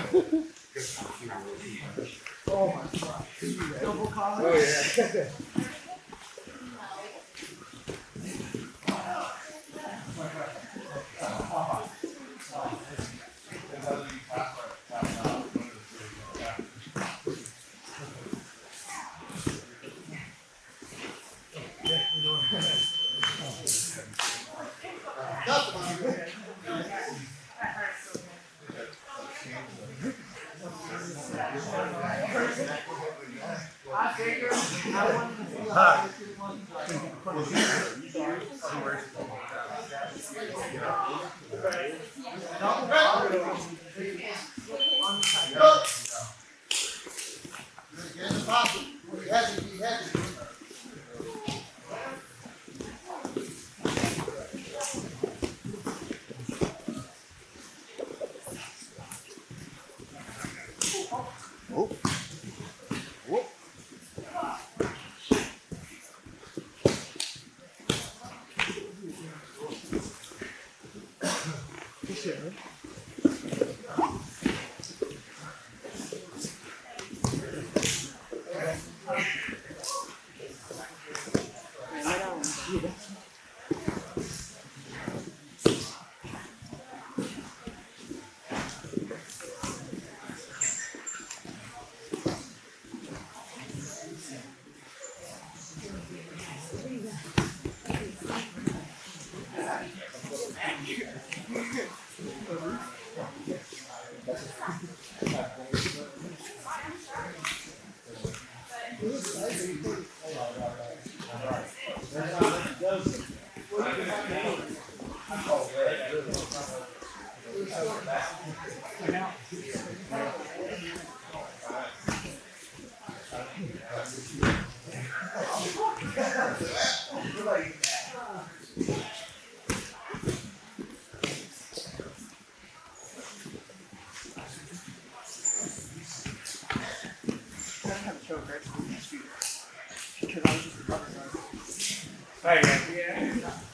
Oh my God. Double collar. Oh yeah.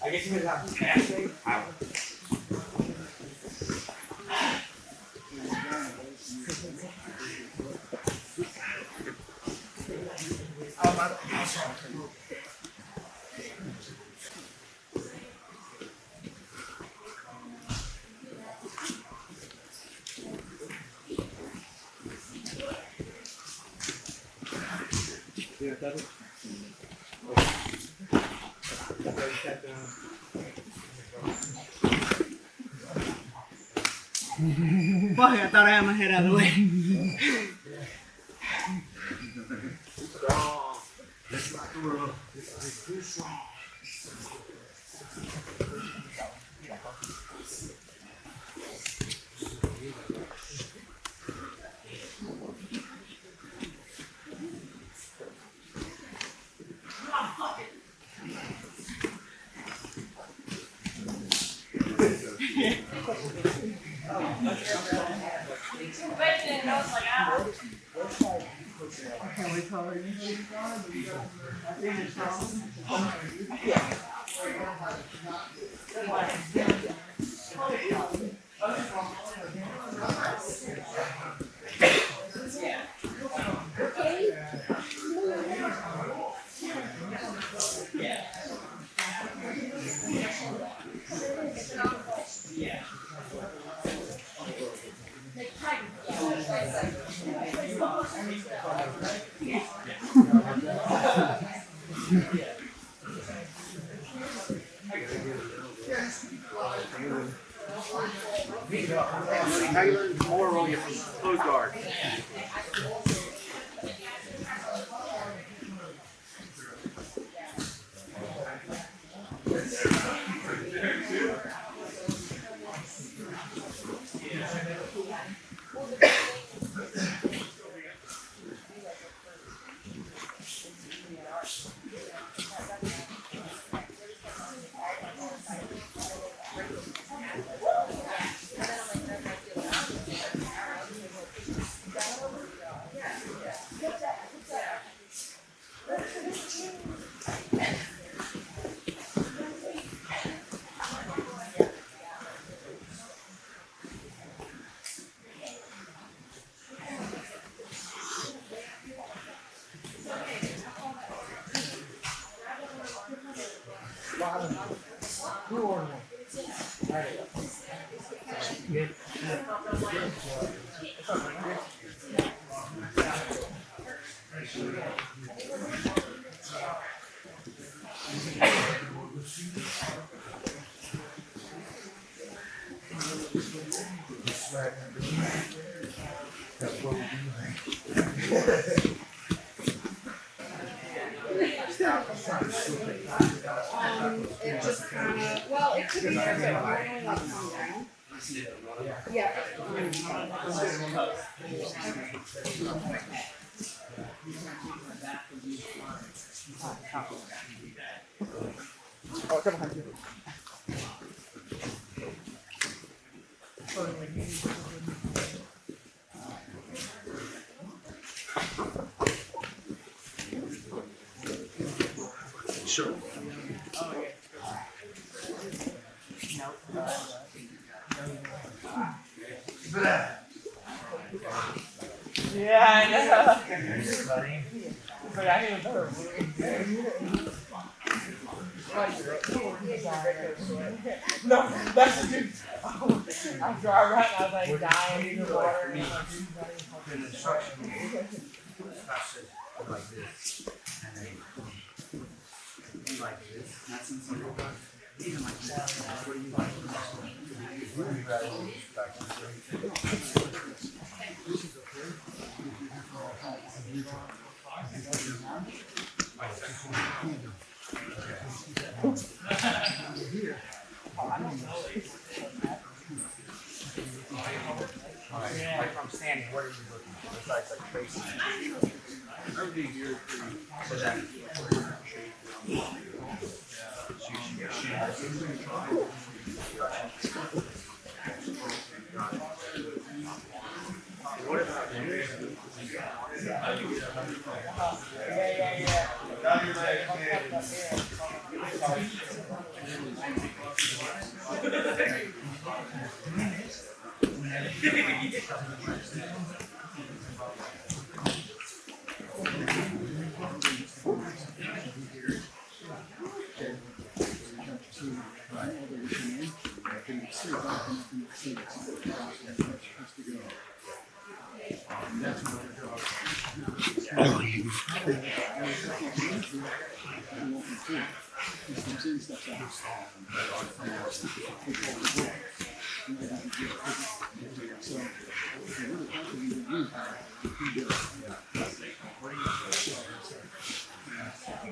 I guess you guys have to pass it. Fuck, I thought I had my head out of the way. Now you learn more when you're from close guard. It just kind of, well, it could be there, but normally like on the ground. Yeah. Oh, come on. Sure. Yeah, I know. But I didn't know. No, that's the dude. After I ran, I was like dying in the water. And like this, and then like this. That's in some even like this. What do you like? yeah, like from standing, what are you looking for? It's like facing. Everything here is pretty. So that. What about you? Yeah. Down your leg, kid. Oh, you.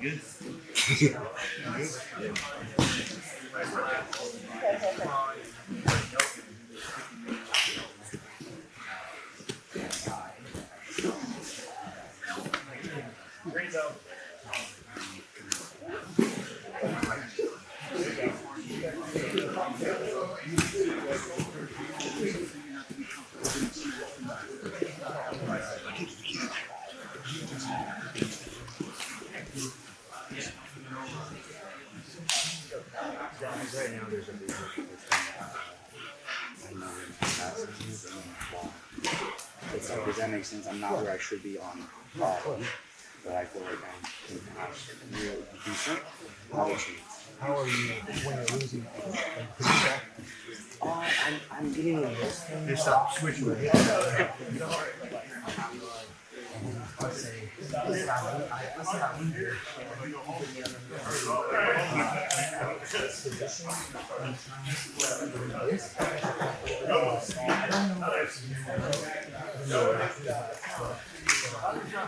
Good. Right now, there's a big difference between I know in passes and long. It's like, does that make sense? I'm not where I should be on problem, but I feel like I'm real decent. How are you when you're losing? I'm getting this. They stop switching with it.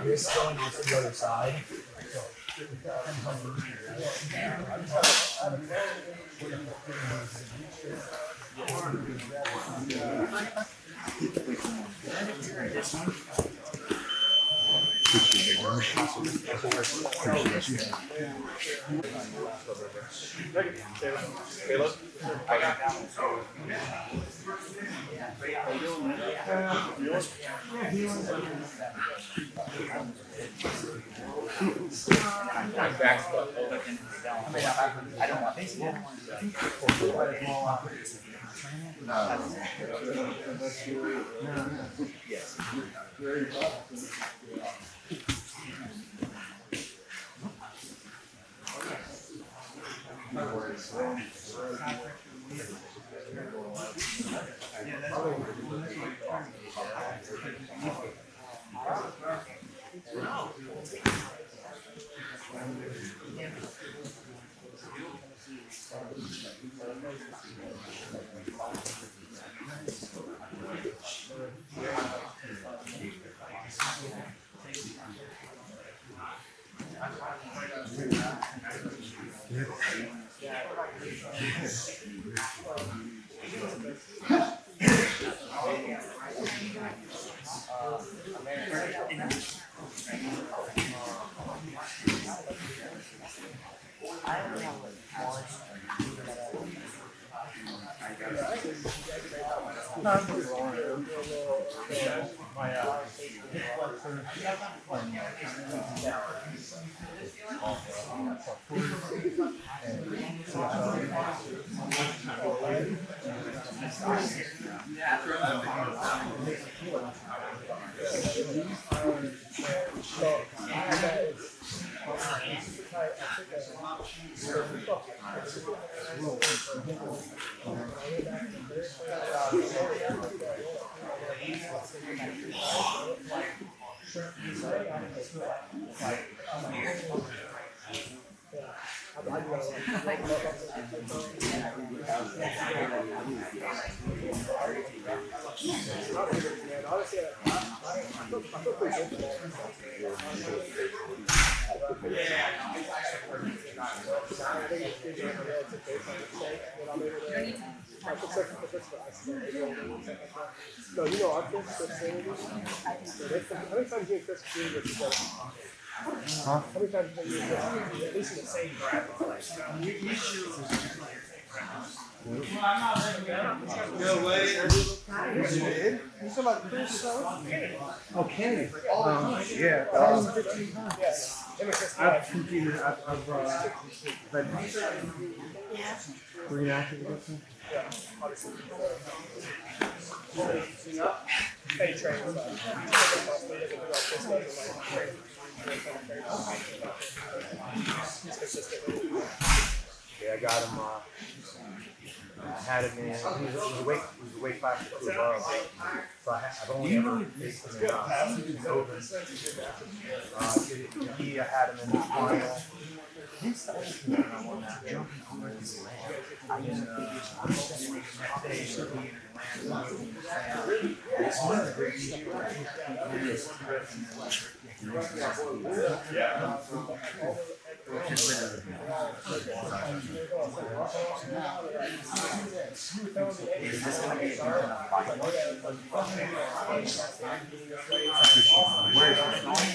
This going on to the other side. I don't want this. Yes. No, you know, our kids, how many times you and Chris do this together? Huh? How many times do you and Chris at least in the same breath? No way. You did? You talking about Chris? Oh, Kenny. Yeah. 15 times. Yes. I've competed. I've been reenacted against him. Yeah, obviously. Hey, train. Yeah, I got him. I had him in. He was a weight class too above. So I've only ever faced him in open. I had him in the final. Is this going to be a kind of fight? Where is it going?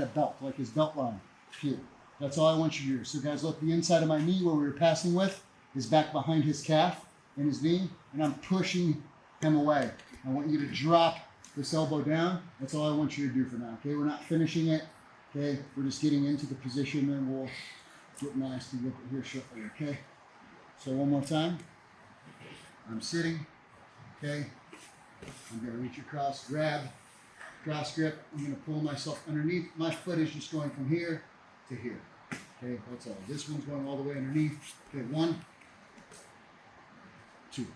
that belt, like his belt line here. That's all I want you to do. So guys, look, the inside of my knee where we were passing with is back behind his calf and his knee, and I'm pushing him away. I want you to drop this elbow down. That's all I want you to do for now, okay? We're not finishing it, okay? We're just getting into the position, and we'll get nasty with it here shortly, okay? So one more time. I'm sitting, okay? I'm gonna reach across, grab, cross grip. I'm gonna pull myself underneath. My foot is just going from here to here. Okay, that's all. This one's going all the way underneath. Okay, 1, 2.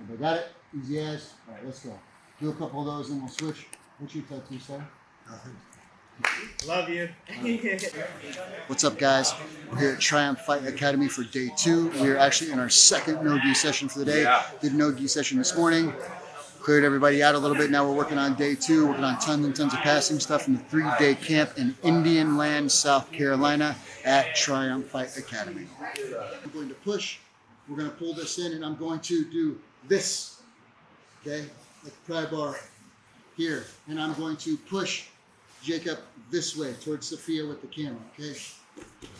Everybody got it? Easy as. All right, let's go. Do a couple of those, and we'll switch. What's your tattoo, sir? Nothing. Love you. What's up, guys? We're here at Triumph Fight Academy for day 2. We are actually in our second no-gi session for the day. Did a no-gi session this morning. Cleared everybody out a little bit. Now we're working on day 2, working on tons and tons of passing stuff in the 3-day camp in Indian Land, South Carolina at Triumph Fight Academy. I'm going to push. We're going to pull this in, and I'm going to do this, okay, like a pry bar here. And I'm going to push Jacob this way towards Sophia with the camera, okay?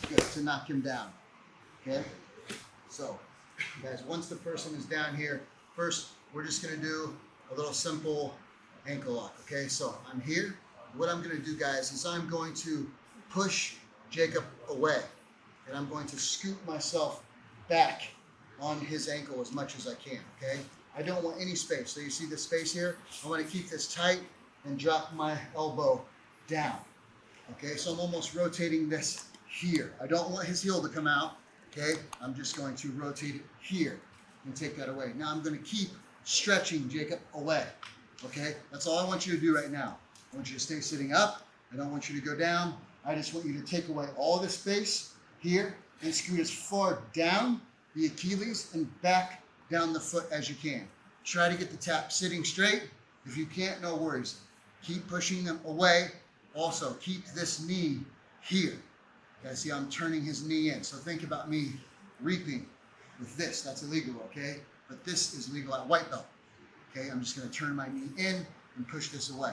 Good, to knock him down, okay? So, guys, once the person is down here, first we're just going to do a little simple ankle lock, okay? So I'm here. What I'm going to do, guys, is I'm going to push Jacob away, and I'm going to scoop myself back on his ankle as much as I can, okay? I don't want any space. So you see this space here? I want to keep this tight and drop my elbow down, okay? So I'm almost rotating this here. I don't want his heel to come out, okay? I'm just going to rotate it here and take that away. Now I'm going to keep stretching Jacob away, okay? That's all I want you to do right now. I want you to stay sitting up. I don't want you to go down. I just want you to take away all the space here and scoot as far down the Achilles and back down the foot as you can. Try to get the tap sitting straight. If you can't, no worries. Keep pushing them away. Also, keep this knee here. Okay, see, I'm turning his knee in. So think about me reaping with this. That's illegal, okay? But this is legal at white belt. Okay, I'm just going to turn my knee in and push this away.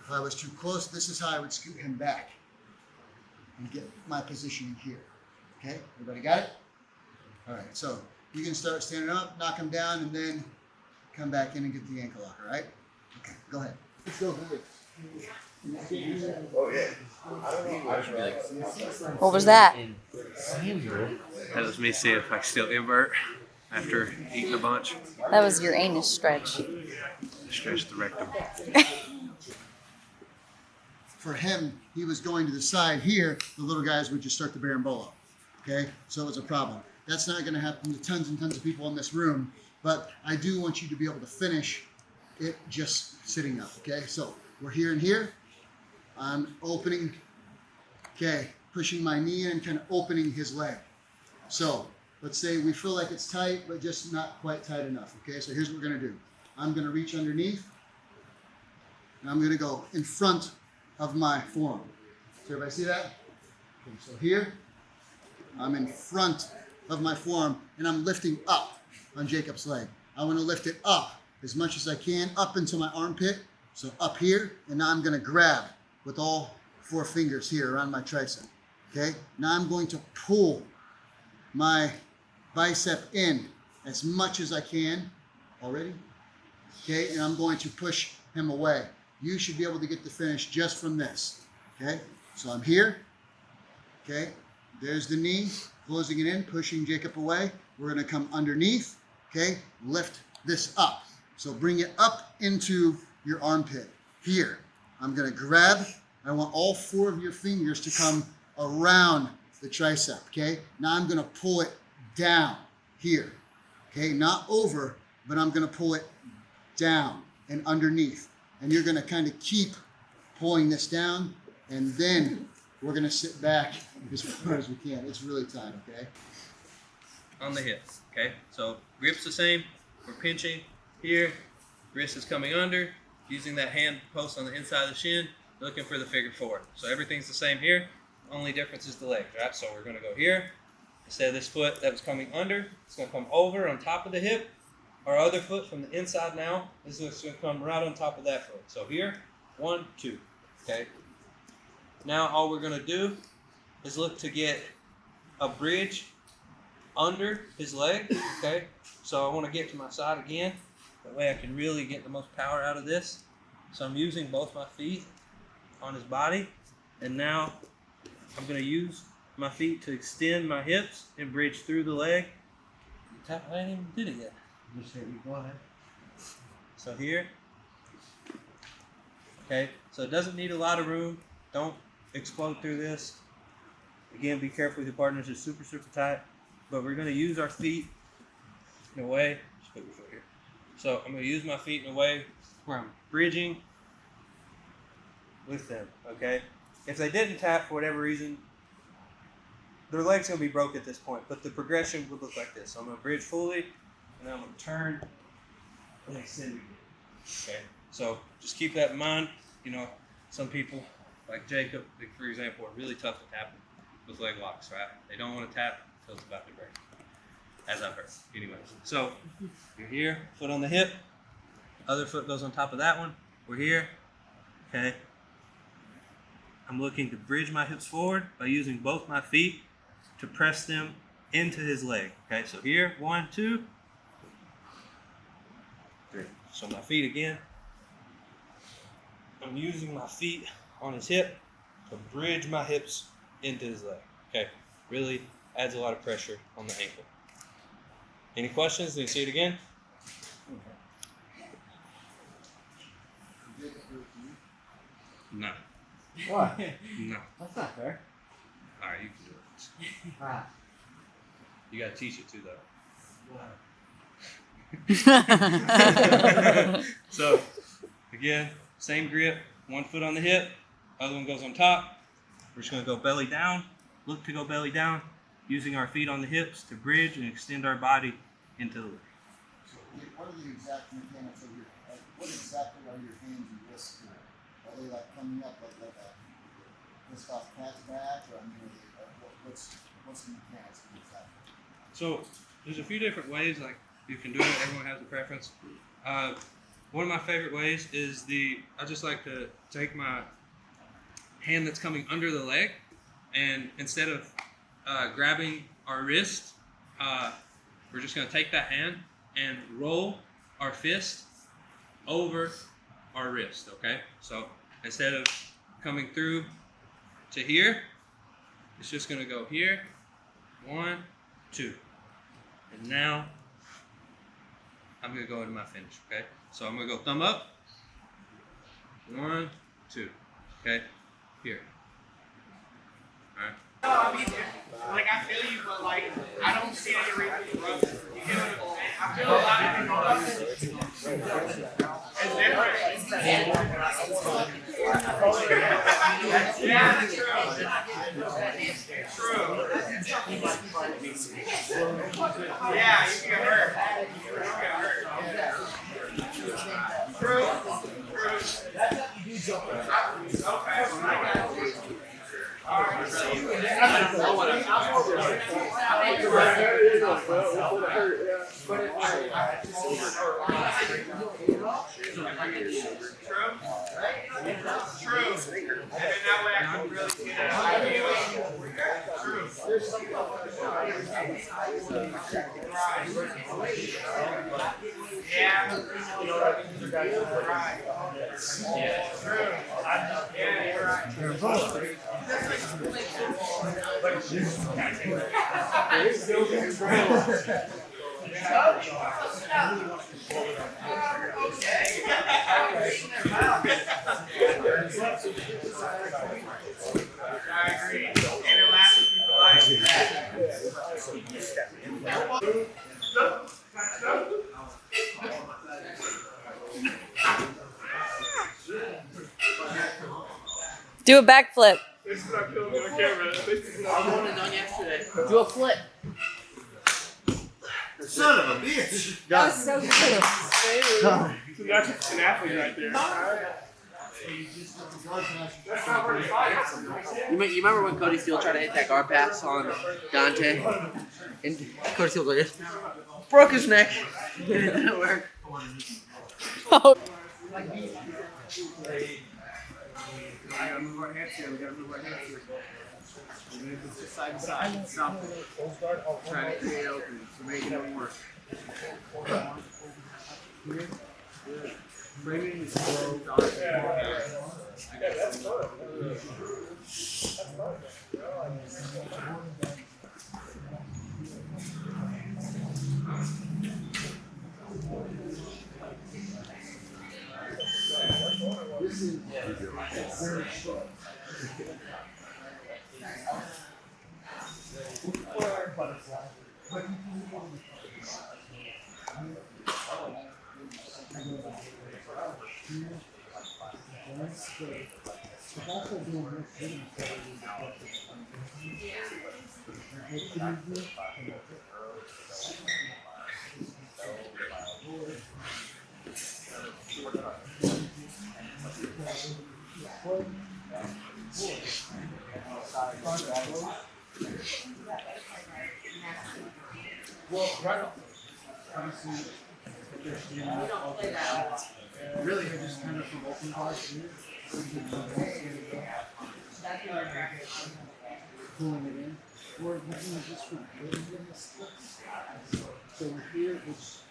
If I was too close, this is how I would scoot him back and get my position here. Okay, everybody got it? All right, so you can start standing up, knock him down, and then come back in and get the ankle lock, all right? Okay, go ahead. Let's go, boys. Oh, yeah. What was that? That was me seeing if I could still invert after eating a bunch. That was your anus stretch. Stretch the rectum. For him, he was going to the side here, the little guys would just start the berimbolo. Okay, so it was a problem. That's not going to happen to tons and tons of people in this room, but I do want you to be able to finish it just sitting up. Okay, so we're here and here. I'm opening, okay, pushing my knee in and kind of opening his leg. So let's say we feel like it's tight, but just not quite tight enough. Okay, so here's what we're going to do. I'm going to reach underneath, and I'm going to go in front of my forearm. So everybody see that? Okay, so here, I'm in front of my forearm, and I'm lifting up on Jacob's leg. I want to lift it up as much as I can, up into my armpit. So up here, and now I'm going to grab with all 4 fingers here around my tricep. Okay, now I'm going to pull my bicep in as much as I can already. Okay, and I'm going to push him away. You should be able to get the finish just from this. Okay, so I'm here. Okay, there's the knee, closing it in, pushing Jacob away. We're going to come underneath. Okay, lift this up. So bring it up into your armpit. Here, I'm going to grab. I want all 4 of your fingers to come around the tricep. Okay, now I'm going to pull it down here. Okay, not over, but I'm going to pull it down and underneath. And you're going to kind of keep pulling this down, and then we're going to sit back as far as we can. It's really tight, okay? On the hips, okay? So grip's the same. We're pinching here. Wrist is coming under. Using that hand post on the inside of the shin, looking for the figure 4. So everything's the same here. Only difference is the legs, right? So we're going to go here. Instead of this foot that was coming under, it's going to come over on top of the hip. Our other foot from the inside now is going to come right on top of that foot. So here, 1, 2, okay? Now all we're gonna do is look to get a bridge under his leg, okay? So I wanna get to my side again. That way I can really get the most power out of this. So I'm using both my feet on his body. And now I'm gonna use my feet to extend my hips and bridge through the leg. I ain't even did it yet. Go ahead. So here. Okay, so it doesn't need a lot of room. Don't explode through this. Again, be careful with your partners. It's super, super tight. But we're gonna use our feet in a way, just put your foot here. So I'm gonna use my feet in a way where I'm bridging with them, okay? If they didn't tap for whatever reason, their leg's gonna be broke at this point, but the progression would look like this. So I'm gonna bridge fully, and then I'm gonna turn and extend again. Okay, so just keep that in mind. You know, some people, like Jacob, for example, are really tough to tap with leg locks, right? They don't want to tap until it's about to break, as I've heard. Anyways, so you're here, foot on the hip, other foot goes on top of that one. We're here, okay? I'm looking to bridge my hips forward by using both my feet to press them into his leg. Okay, so here, 1, 2, 3. So my feet again. I'm using my feet on his hip to bridge my hips into his leg. Okay, really adds a lot of pressure on the ankle. Any questions? Can you see it again? No. What? No. That's not fair. All right, you can do it. Ah. You gotta teach it too, though. So, again, same grip. One foot on the hip, other one goes on top. We're just gonna go belly down. Look to go belly down, using our feet on the hips to bridge and extend our body into the leg. So what are the exact mechanics of your, what exactly are your hands and wrists doing? Are they like coming up like a twist off cat's back, or I mean, what's the mechanics of exactly? So there's a few different ways like you can do it. Everyone has a preference. One of my favorite ways is I just like to take my hand that's coming under the leg, and instead of grabbing our wrist, we're just going to take that hand and roll our fist over our wrist, okay? So instead of coming through to here, it's just going to go here, 1, 2. And now I'm going to go into my finish, okay? So I'm going to go thumb up, 1, 2, okay? Here. All right. Like, I feel you, but like, I don't see any reason to run. You get what I'm saying? I feel a lot of people it's different. Yeah, that's true. True. Yeah, you get hurt. You get hurt. True. Okay. Do a backflip. Do a flip. Son of a bitch! That was so good. That's an athlete right there. You remember when Cody Steele tried to hit that guard pass on Dante? And Cody Steele like this. Broke his neck. It didn't work. Oh. I gotta move our hands here. We gotta move our hands here. Even if it's just side to side, something. Trying to create openings, so make it work. Framing is slow. Really, you're just kind of from open bars here. Pulling it in. Or you can just from building the splits. So here, it's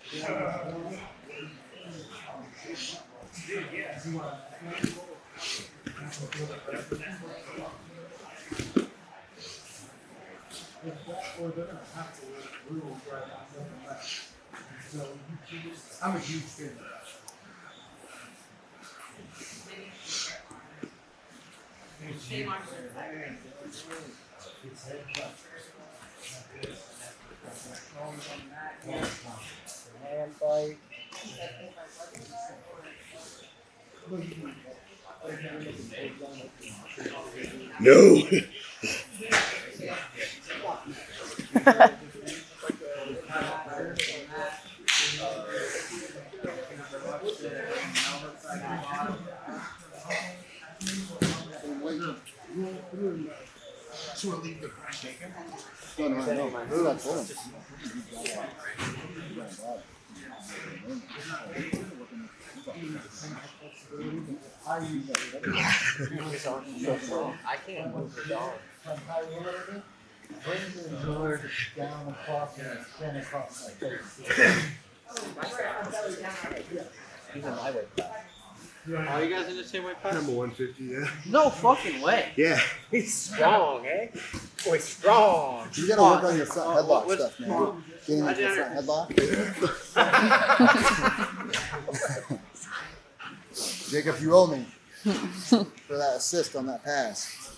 I'm a huge fan. Hand fight. No. I can't move the dog. Bring the door down across and spin across like this. He's in my weight class. Are you guys in the same weight class? Number 150, yeah. No fucking way. Yeah. He's strong, eh? Boy, strong. You gotta work on your front headlock stuff, man. Getting into the front headlock. Jacob, you owe me for that assist on that pass.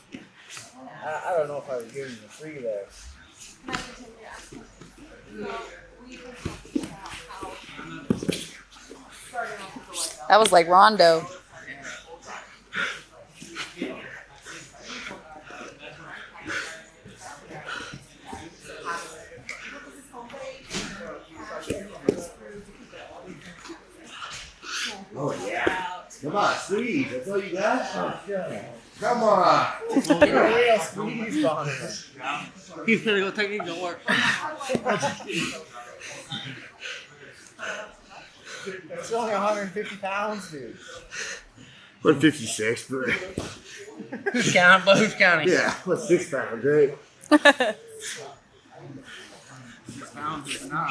I don't know if I was giving you 3 there. That was like Rondo. Oh, yeah. Come on, squeeze. That's all you got? Come on. Squeeze on it. Heath Pedigo technique don't work. It's only 150 pounds, dude. 156, but Who's counting? But who's counting? yeah, what's 6 pounds, right? 6 pounds is not.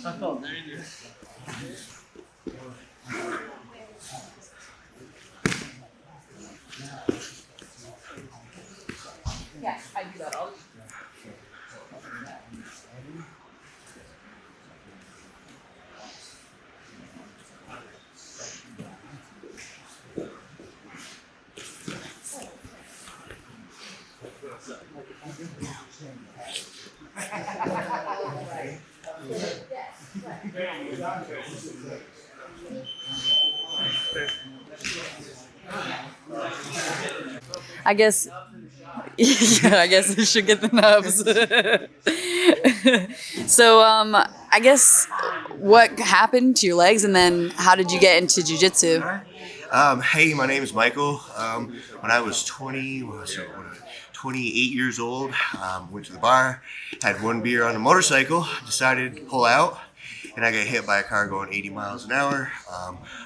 I felt dangerous. Yeah, I do that all. I guess, yeah, I guess I should get the nubs. So, I guess what happened to your legs, and then how did you get into jiu-jitsu? Hey, my name is Michael. When I was 28 years old, went to the bar, had 1 beer on a motorcycle, decided to pull out, and I got hit by a car going 80 miles an hour.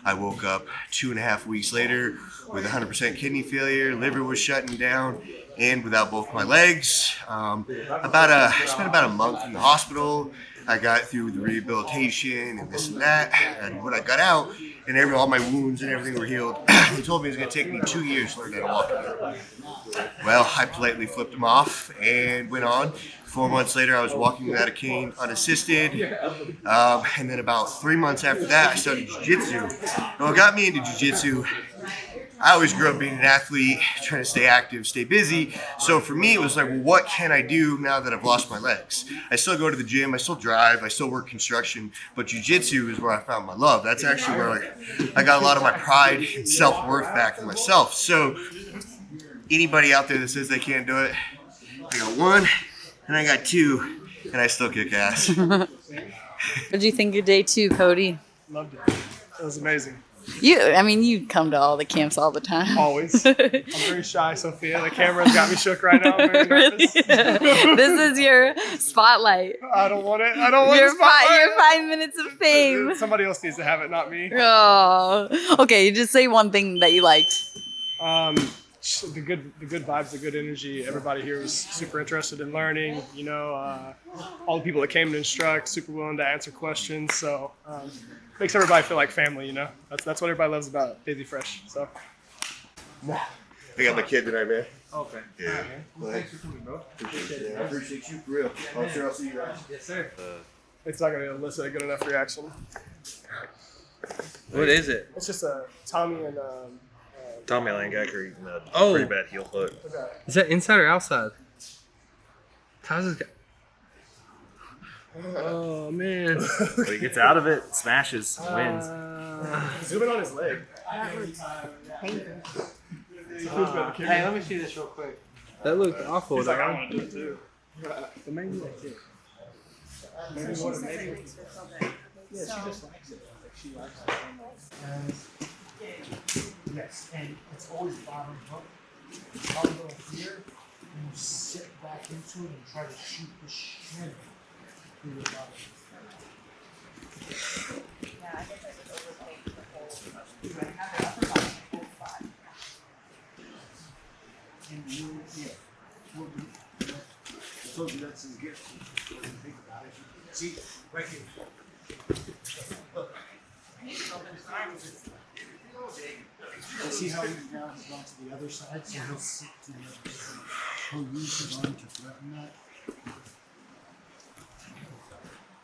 I woke up 2.5 weeks later with 100% kidney failure, liver was shutting down, and without both my legs. I spent about a month in the hospital. I got through the rehabilitation and this and that, and when I got out and all my wounds and everything were healed, they told me it was going to take me 2 years to learn how to walk again. Well, I politely flipped them off and went on. 4 months later, I was walking without a cane, unassisted. And then about 3 months after that, I started Jiu Jitsu. And what got me into Jiu Jitsu, I always grew up being an athlete, trying to stay active, stay busy. So for me, it was like, well, what can I do now that I've lost my legs? I still go to the gym, I still drive, I still work construction, but Jiu Jitsu is where I found my love. That's actually where I got a lot of my pride and self-worth back in myself. So anybody out there that says they can't do it, I got 1 and I got 2, and I still kick ass. What did you think of day 2, Cody? Loved it. It was amazing. You come to all the camps all the time. Always. I'm very shy, Sophia. The camera's got me shook right now. I'm very nervous. This is your spotlight. I don't want it. I don't want your the spotlight. Your 5 minutes of fame. Somebody else needs to have it, not me. Oh. Okay, just say one thing that you liked. The good vibes, the good energy. Everybody here was super interested in learning. All the people that came to instruct, super willing to answer questions. So makes everybody feel like family. That's what everybody loves about Daisy Fresh. So I got my kid tonight, man. Okay. Yeah. Well, thanks for coming, bro. Appreciate it. I appreciate you for real. I'm sure I'll see you guys. Yes, sir. It's not going to elicit a good enough reaction. What is it? It's just a Tommy and Tommy Langacker eating a Oh. pretty bad heel hook. Is that inside or outside? Tyler's got. Oh man! But he gets out of it, smashes, wins. Zoom in on his leg. Hey, let me see this real quick. That looked awful. He's like, I dog. want to do it too. But maybe that's it. Maybe what it maybe. Yeah, she just likes it. Like she likes it. Yes, and it's always bottom hook. I'll go here and you sit back into it and try to shoot the shin through the bottom. Yeah, I guess I could overtake the whole spot. And you, I told you that's his gift. What do you think about it? See, right here. Look. See how he's now has gone to the other side, so he'll sit to the other side. He'll use his arm to threaten that.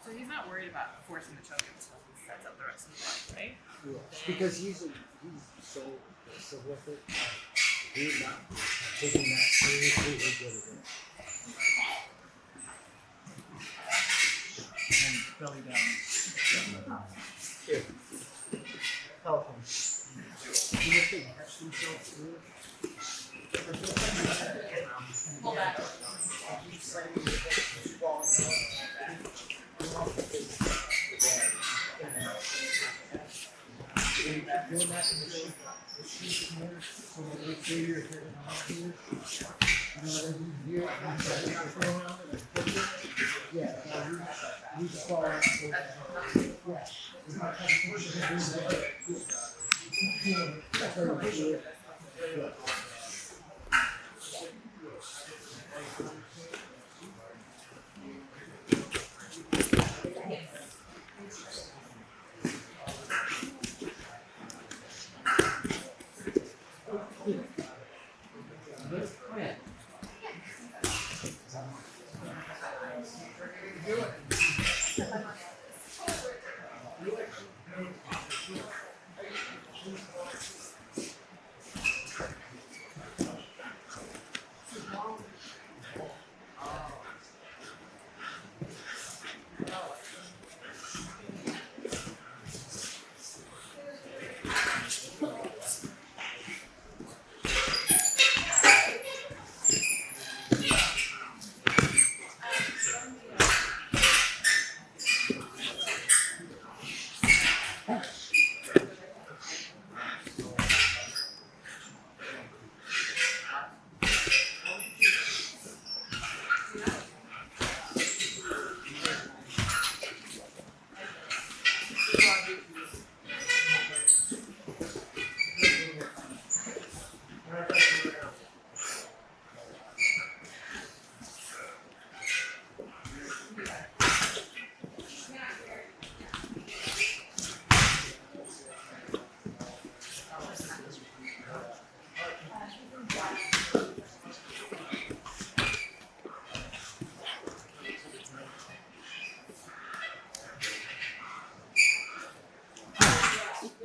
So he's not worried about forcing the choke until he sets up the rest of the fight, right? Yeah. Because he's so aggressive with it. He's not taking that seriously. He's good at it. And belly down. Here. Help him. You have to catch themselves through it. Pull back. Doing that in the shoot here, so when they feel you're hitting off here, here, yeah, we just fall out. Yeah.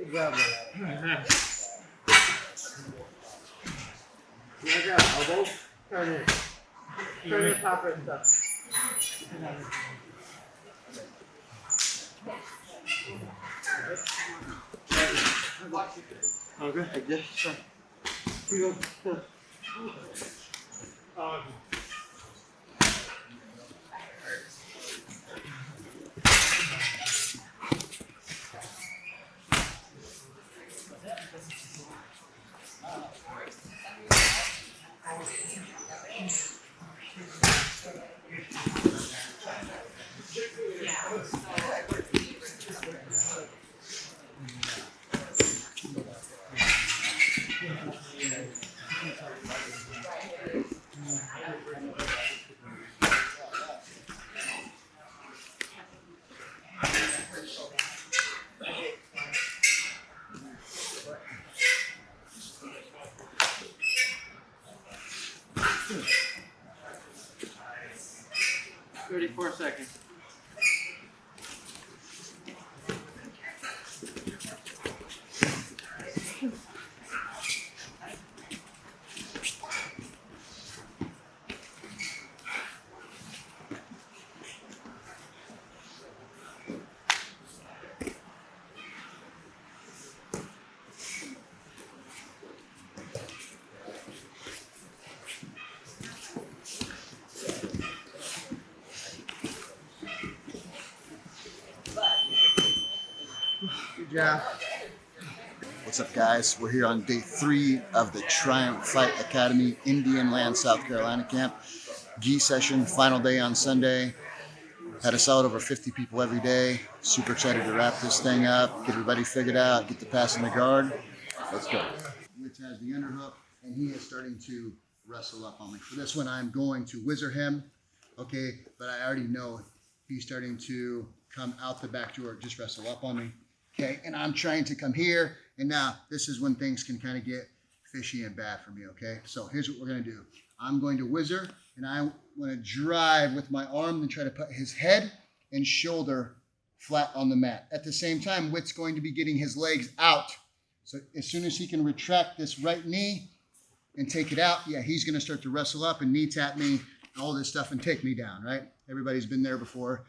grab it. Look out, elbows. Turn in. Turn your top wrist up. Okay. Like this. $34 seconds. Good job. What's up, guys? We're here on day 3 of the Triumph Fight Academy Indian Land, South Carolina camp. Gi session, final day on Sunday. Had a solid over 50 people every day. Super excited to wrap this thing up, get everybody figured out, get the pass in the guard. Let's go. Which has the underhook, and he is starting to wrestle up on me. For this one, I'm going to whizzer him, okay? But I already know he's starting to come out the back door, just wrestle up on me. Okay, and I'm trying to come here, and now this is when things can kind of get fishy and bad for me, okay? So here's what we're gonna do. I'm going to whizzer, and I want to drive with my arm and try to put his head and shoulder flat on the mat. At the same time, Whit's going to be getting his legs out. So as soon as he can retract this right knee and take it out, yeah, he's gonna start to wrestle up and knee tap me, all this stuff, and take me down, right? Everybody's been there before.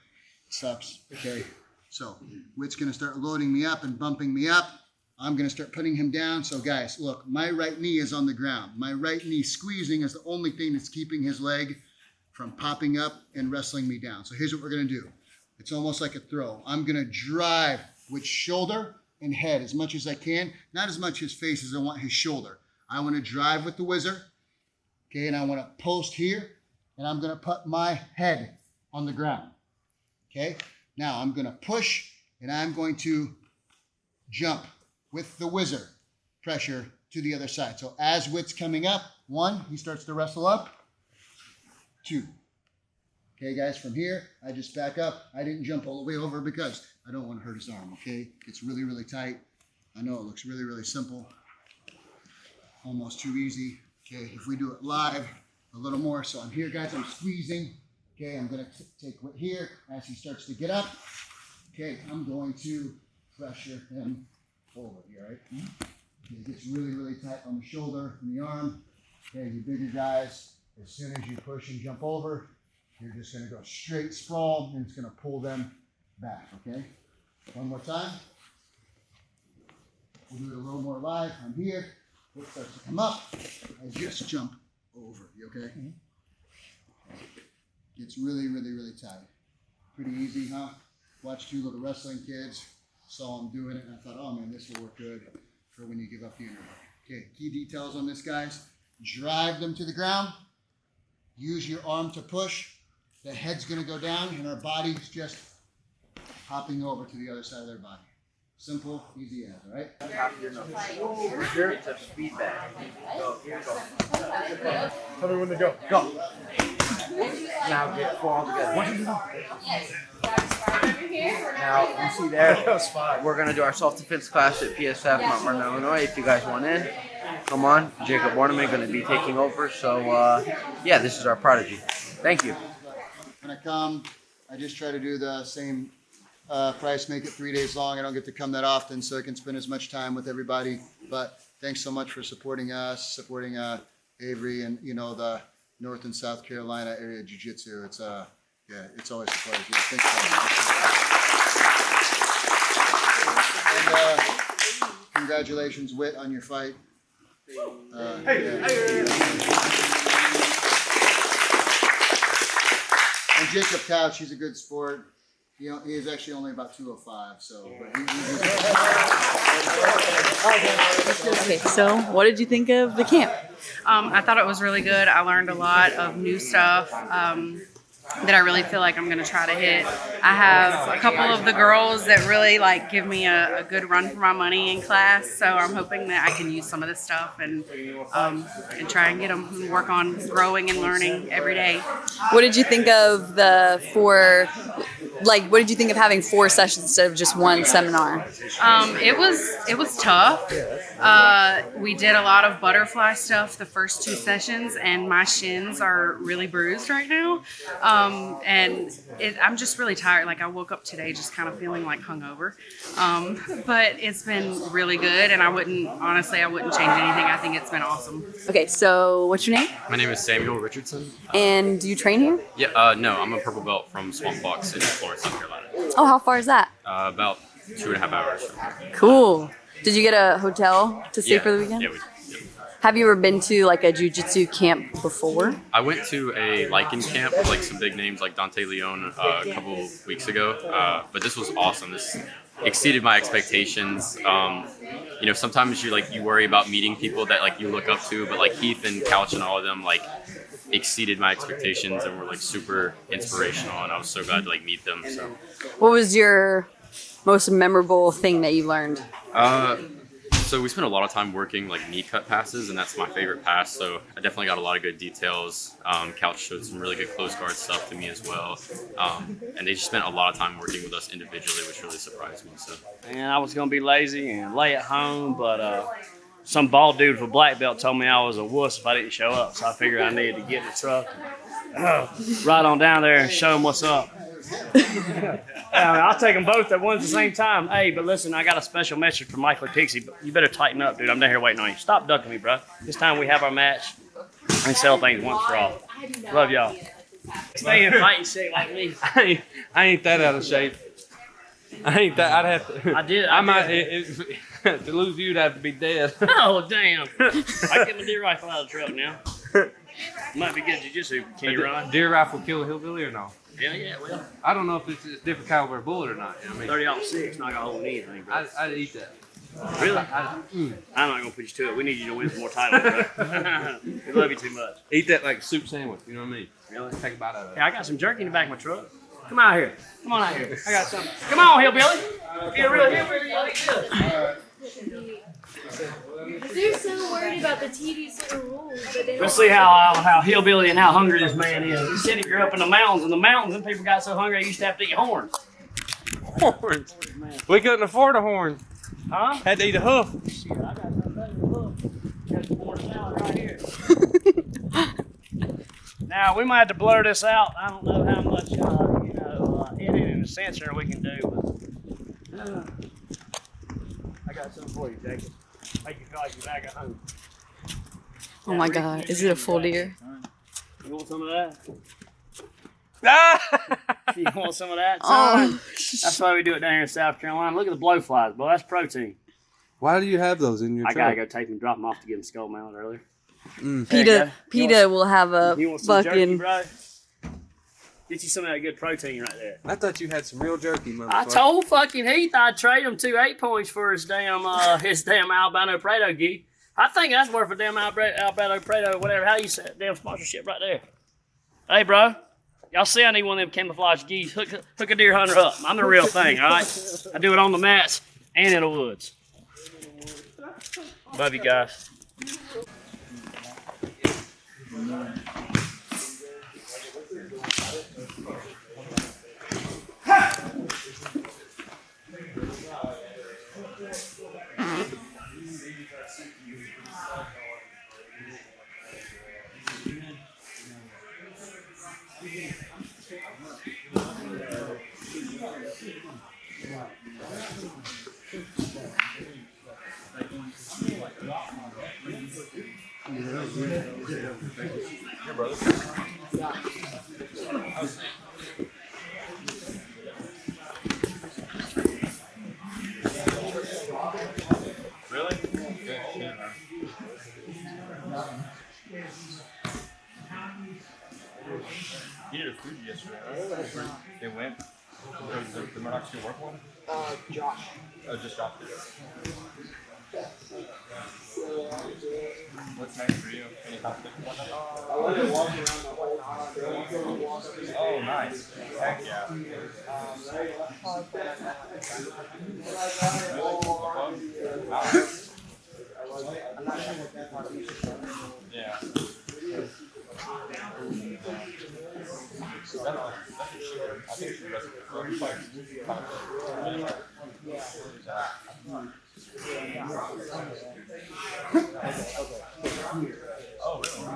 It sucks, okay? So Whit's gonna start loading me up and bumping me up. I'm gonna start putting him down. So guys, look, my right knee is on the ground. My right knee squeezing is the only thing that's keeping his leg from popping up and wrestling me down. So here's what we're gonna do. It's almost like a throw. I'm gonna drive with shoulder and head as much as I can. Not as much his face as I want his shoulder. I wanna drive with the whizzer, okay, and I wanna post here, and I'm gonna put my head on the ground, okay? Now I'm gonna push, and I'm going to jump with the whizzer pressure to the other side. So as Whit's coming up, 1, he starts to wrestle up, 2. Okay, guys, from here, I just back up. I didn't jump all the way over because I don't want to hurt his arm, okay? It's really, really tight. I know it looks really, really simple. Almost too easy. Okay, if we do it live, a little more. So I'm here, guys, I'm squeezing. Okay, I'm gonna take Whit here as he starts to get up. Okay, I'm going to pressure him forward here, right? Okay, it gets really, really tight on the shoulder and the arm. Okay, you bigger guys, as soon as you push and jump over, you're just gonna go straight sprawl, and it's gonna pull them back, okay? One more time. We'll do it a little more live. I'm here. It starts to come up. I just jump over, you okay? Gets really, really, really tight. Pretty easy, huh? Watched 2 little wrestling kids, saw them doing it, and I thought, oh man, this will work good for when you give up the underhook. Okay, key details on this, guys. Drive them to the ground. Use your arm to push. The head's gonna go down, and our body's just hopping over to the other side of their body. Simple, easy as, all right? Top of your nose. It's a feedback. Go, here, go. Tell me when to go. Go. Now get 4 all together. 1, 2, 3, go. Now, you see there, we're going to do our self-defense class at PSF, Mount Vernon, Illinois. If you guys want in, come on. Jacob Borneman going to be taking over. So, yeah, this is our prodigy. Thank you. When I come, I just try to do the same Price make it 3 days long. I don't get to come that often, so I can spend as much time with everybody. But thanks so much for supporting us, supporting Avery, and the North and South Carolina area Jiu-Jitsu. It's it's always a pleasure. Thanks, guys. And congratulations, Whit, on your fight. And Jacob Couch, he's a good sport. He is actually only about 205, so. Okay, so what did you think of the camp? I thought it was really good. I learned a lot of new stuff that I really feel like I'm going to try to hit. I have a couple of the girls that really give me a good run for my money in class, so I'm hoping that I can use some of this stuff and try and get them and work on growing and learning every day. What did you think of what did you think of having 4 sessions instead of just 1 seminar? It was tough. We did a lot of butterfly stuff the first 2 sessions, and my shins are really bruised right now. And I'm just really tired. I woke up today just kind of feeling like hungover. But it's been really good, and I wouldn't change anything. I think it's been awesome. Okay, so what's your name? My name is Samuel Richardson. And do you train here? Yeah, no, I'm a purple belt from Swamp Fox in Florence, South Carolina. Oh, how far is that? About 2.5 hours. Cool. Did you get a hotel to stay for the weekend? Yeah, Have you ever been to a jiu-jitsu camp before? I went to a Lycan camp with some big names like Dante Leon a couple weeks ago, but this was awesome. This exceeded my expectations. Sometimes you worry about meeting people that you look up to, but Heath and Couch and all of them exceeded my expectations and were super inspirational, and I was so glad to meet them. So, what was your most memorable thing that you learned? So we spent a lot of time working knee cut passes, and that's my favorite pass. So I definitely got a lot of good details. Couch showed some really good close guard stuff to me as well, and they just spent a lot of time working with us individually, which really surprised me. So, and I was gonna be lazy and lay at home, but some bald dude with a black belt told me I was a wuss if I didn't show up. So I figured I needed to get in the truck, and, ride on down there and show them what's up. I'll take them both at once at the same time. Hey, but listen, I got a special message for Michael Pixie. But you better tighten up, dude. I'm down here waiting on you. Stop ducking me, bro. This time we have our match and settle things once for all. Love y'all. Stay in fighting shape like me. I ain't that out of shape. I ain't that. I'd have to. I might. To lose you, I'd have to be dead. Oh, damn. I get my deer rifle out of the truck now. Might be good jiu-jitsu. Can you run? Deer rifle kill a hillbilly or no? Hell yeah, well. I don't know if it's a different caliber bullet or not. 30-06, not gonna hold anything, bro. I'd eat that. Really? I'm not gonna put you to it. We need you to win some more titles, bro. We love you too much. Eat that like a soup sandwich. You know what I mean? Really? Take a bite out of it. Hey, I got some jerky in the back of my truck. Come out here. Come on out here. I got something. Come on, hillbilly. If you're a real hillbilly, you'll eat this. They're so worried about the TV's little rules, but they Let's see how hillbilly and how hungry this man is. He said he grew up in the mountains. In the mountains, and people got so hungry they used to have to eat horns. Horns? We couldn't afford a horn. Huh? Had to eat a hoof. Shit, I got something better than a hoof. Got some more salad right here. Now, we might have to blur this out. I don't know how much, editing and censoring we can do, but I got something for you, Jacob. Make you feel like you're back at home. Oh my God, is it a full deer? You want some of that? You want some of that? Son? That's why we do it down here in South Carolina. Look at the blowflies, boy. That's protein. Why do you have those in your truck? I gotta go take them and drop them off to get them skull mounted earlier. PETA will have a You want some jerky, fucking. bro? Get you some of that good protein right there. I thought you had some real jerky, motherfucker. I told fucking Heath I'd trade him 2 8 points for his damn albino Prado gi. I think that's worth a damn albino Prado, whatever. How you say it? Damn sponsorship right there. Hey, bro. Y'all see I need one of them camouflage geese. Hook a deer hunter up. I'm the real thing, all right? I do it on the mats and in the woods. Love you guys. Really? You did a food yesterday, right? They went. The Murdoch still work one? Josh. Oh, just Josh did it. What's next for you? Any competition? Oh, nice. Heck yeah. Yeah. I think she does Oh, really?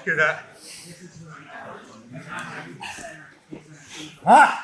Hear that? Ah!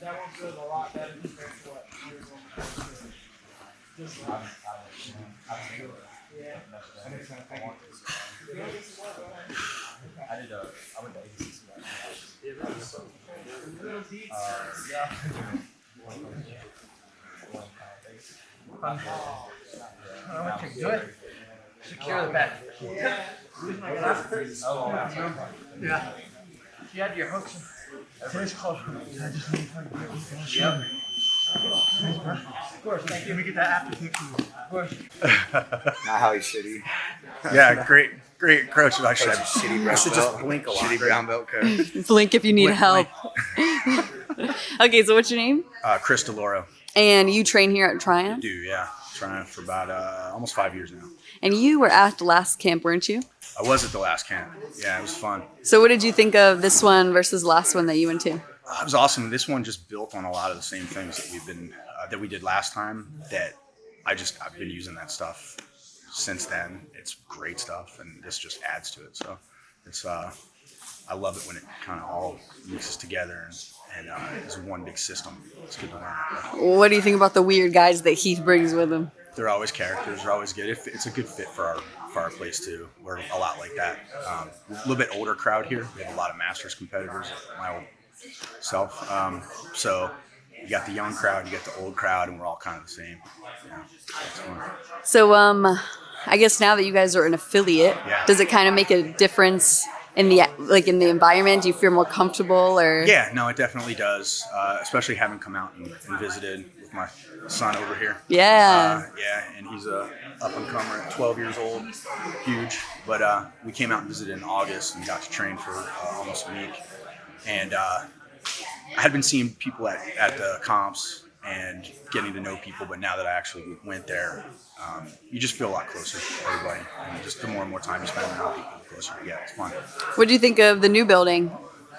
That one feels a lot better compared to what yours was. Yeah. I went to ADCC. Good. Secure the bed. Yeah. You had your hooks. Today's called. I just need to get Of course. Thank you. Let me get that after picture. Of course. Not how he's shitty. Yeah, great coach. I should have shitty brown belt. should just blink a lot. Shitty brown belt coach. Blink if you need help. Okay, so what's your name? Chris DeLoro. And you train here at Triumph? Do, yeah. Triumph for about almost 5 years now. And you were at the last camp, weren't you? I was at the last camp. Yeah, it was fun. So what did you think of this one versus the last one that you went to? It was awesome. This one just built on a lot of the same things that we did last time. That I've been using that stuff since then. It's great stuff, and this just adds to it. So it's I love it when it kind of all mixes together and is one big system. It's good to learn. What do you think about the weird guys that Heath brings with him? They're always characters. They're always good. It's a good fit for our place too. We're a lot like that. A little bit older crowd here. We have a lot of Masters competitors. My old self. So you got the young crowd, you got the old crowd, and we're all kind of the same. Yeah, it's fun. So I guess now that you guys are an affiliate, does it kind of make a difference in the environment? Do you feel more comfortable or? Yeah, no, it definitely does. Especially having come out and visited with my son over here. Yeah. Yeah, and he's a up and comer at 12 years old, huge. But we came out and visited in August and got to train for almost a week. And I had been seeing people at the comps and getting to know people, but now that I actually went there, you just feel a lot closer to everybody. And just the more and more time you spend around people, the closer you get. It's fun. What do you think of the new building?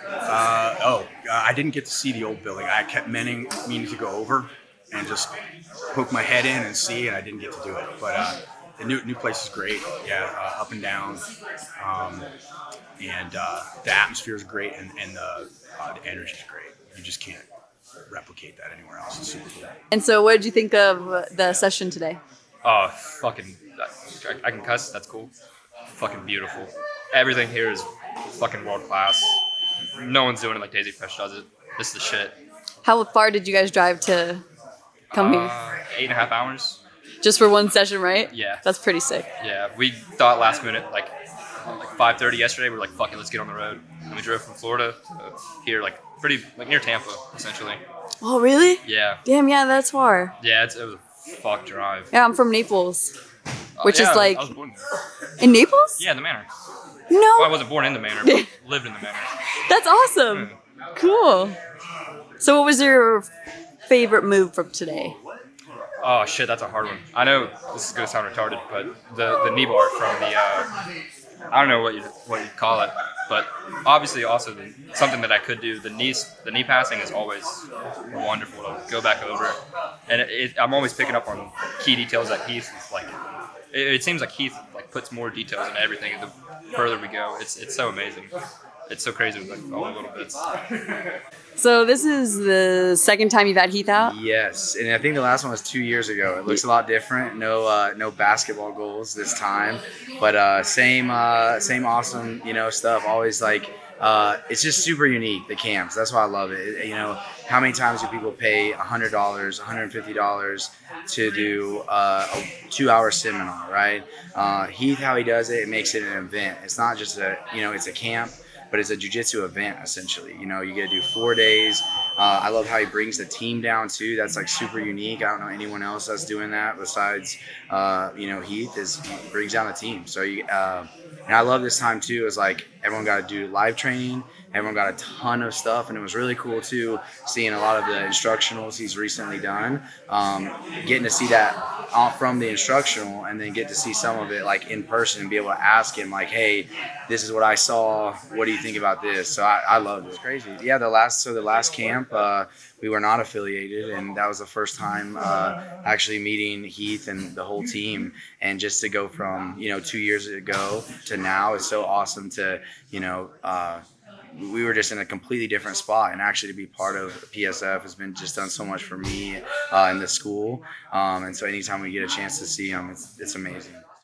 I didn't get to see the old building. I kept meaning to go over and just poke my head in and see, and I didn't get to do it. But the new place is great. Yeah, up and down. And the atmosphere is great, and the energy is great. You just can't replicate that anywhere else. It's super cool. And so what did you think of the session today? Fucking, I can cuss, that's cool. Fucking beautiful. Everything here is fucking world class. No one's doing it like Daisy Fresh does it. this is the shit. How far did you guys drive to come here? 8.5 hours. Just for one session, right? Yeah. That's pretty sick. Yeah, we thought last minute, like 5:30 yesterday, we were like, fuck it, let's get on the road. And we drove from Florida to here, like pretty, like near Tampa, essentially. Oh, really? Yeah. Damn, yeah, that's far. Yeah, it was a fuck drive. Yeah, I'm from Naples, which Yeah, is like I was born there. in Naples. Yeah, in the manor. No. Well, I wasn't born in the manor, but lived in the manor. That's awesome. Cool. So, what was your favorite move from today? Oh shit, that's a hard one. I know this is gonna sound retarded, but the knee bar from the I don't know what you call it, but obviously also something that I could do. The knee passing is always wonderful to go back over, and I'm always picking up on key details that Heath is like. It seems like Heath like puts more details in everything the further we go. It's so amazing. It's so crazy with like all the little bits. So, this is the second time you've had Heath out? Yes, and I think the last one was 2 years ago. It looks a lot different. No basketball goals this time, but same awesome stuff. Always like it's just super unique, the camps. That's why I love it. How many times do people pay $100, $150 to do a 2-hour seminar, right? Heath, how he does it, it makes it an event. It's not just it's a camp, but it's a jiu-jitsu event essentially. You get to do 4 days. I love how he brings the team down too. That's like super unique. I don't know anyone else that's doing that besides Heath. He brings down the team. So and I love this time too. Is like everyone got to do live training. Everyone got a ton of stuff, and it was really cool too, seeing a lot of the instructionals he's recently done, getting to see that from the instructional, and then get to see some of it like in person and be able to ask him like, hey, this is what I saw. What do you think about this? So I love it. It's crazy. Yeah, the last camp, we were not affiliated, and that was the first time actually meeting Heath and the whole team, and just to go from 2 years ago to now is so awesome to we were just in a completely different spot, and actually to be part of PSF has been just done so much for me in the school, and so anytime we get a chance to see him, it's amazing.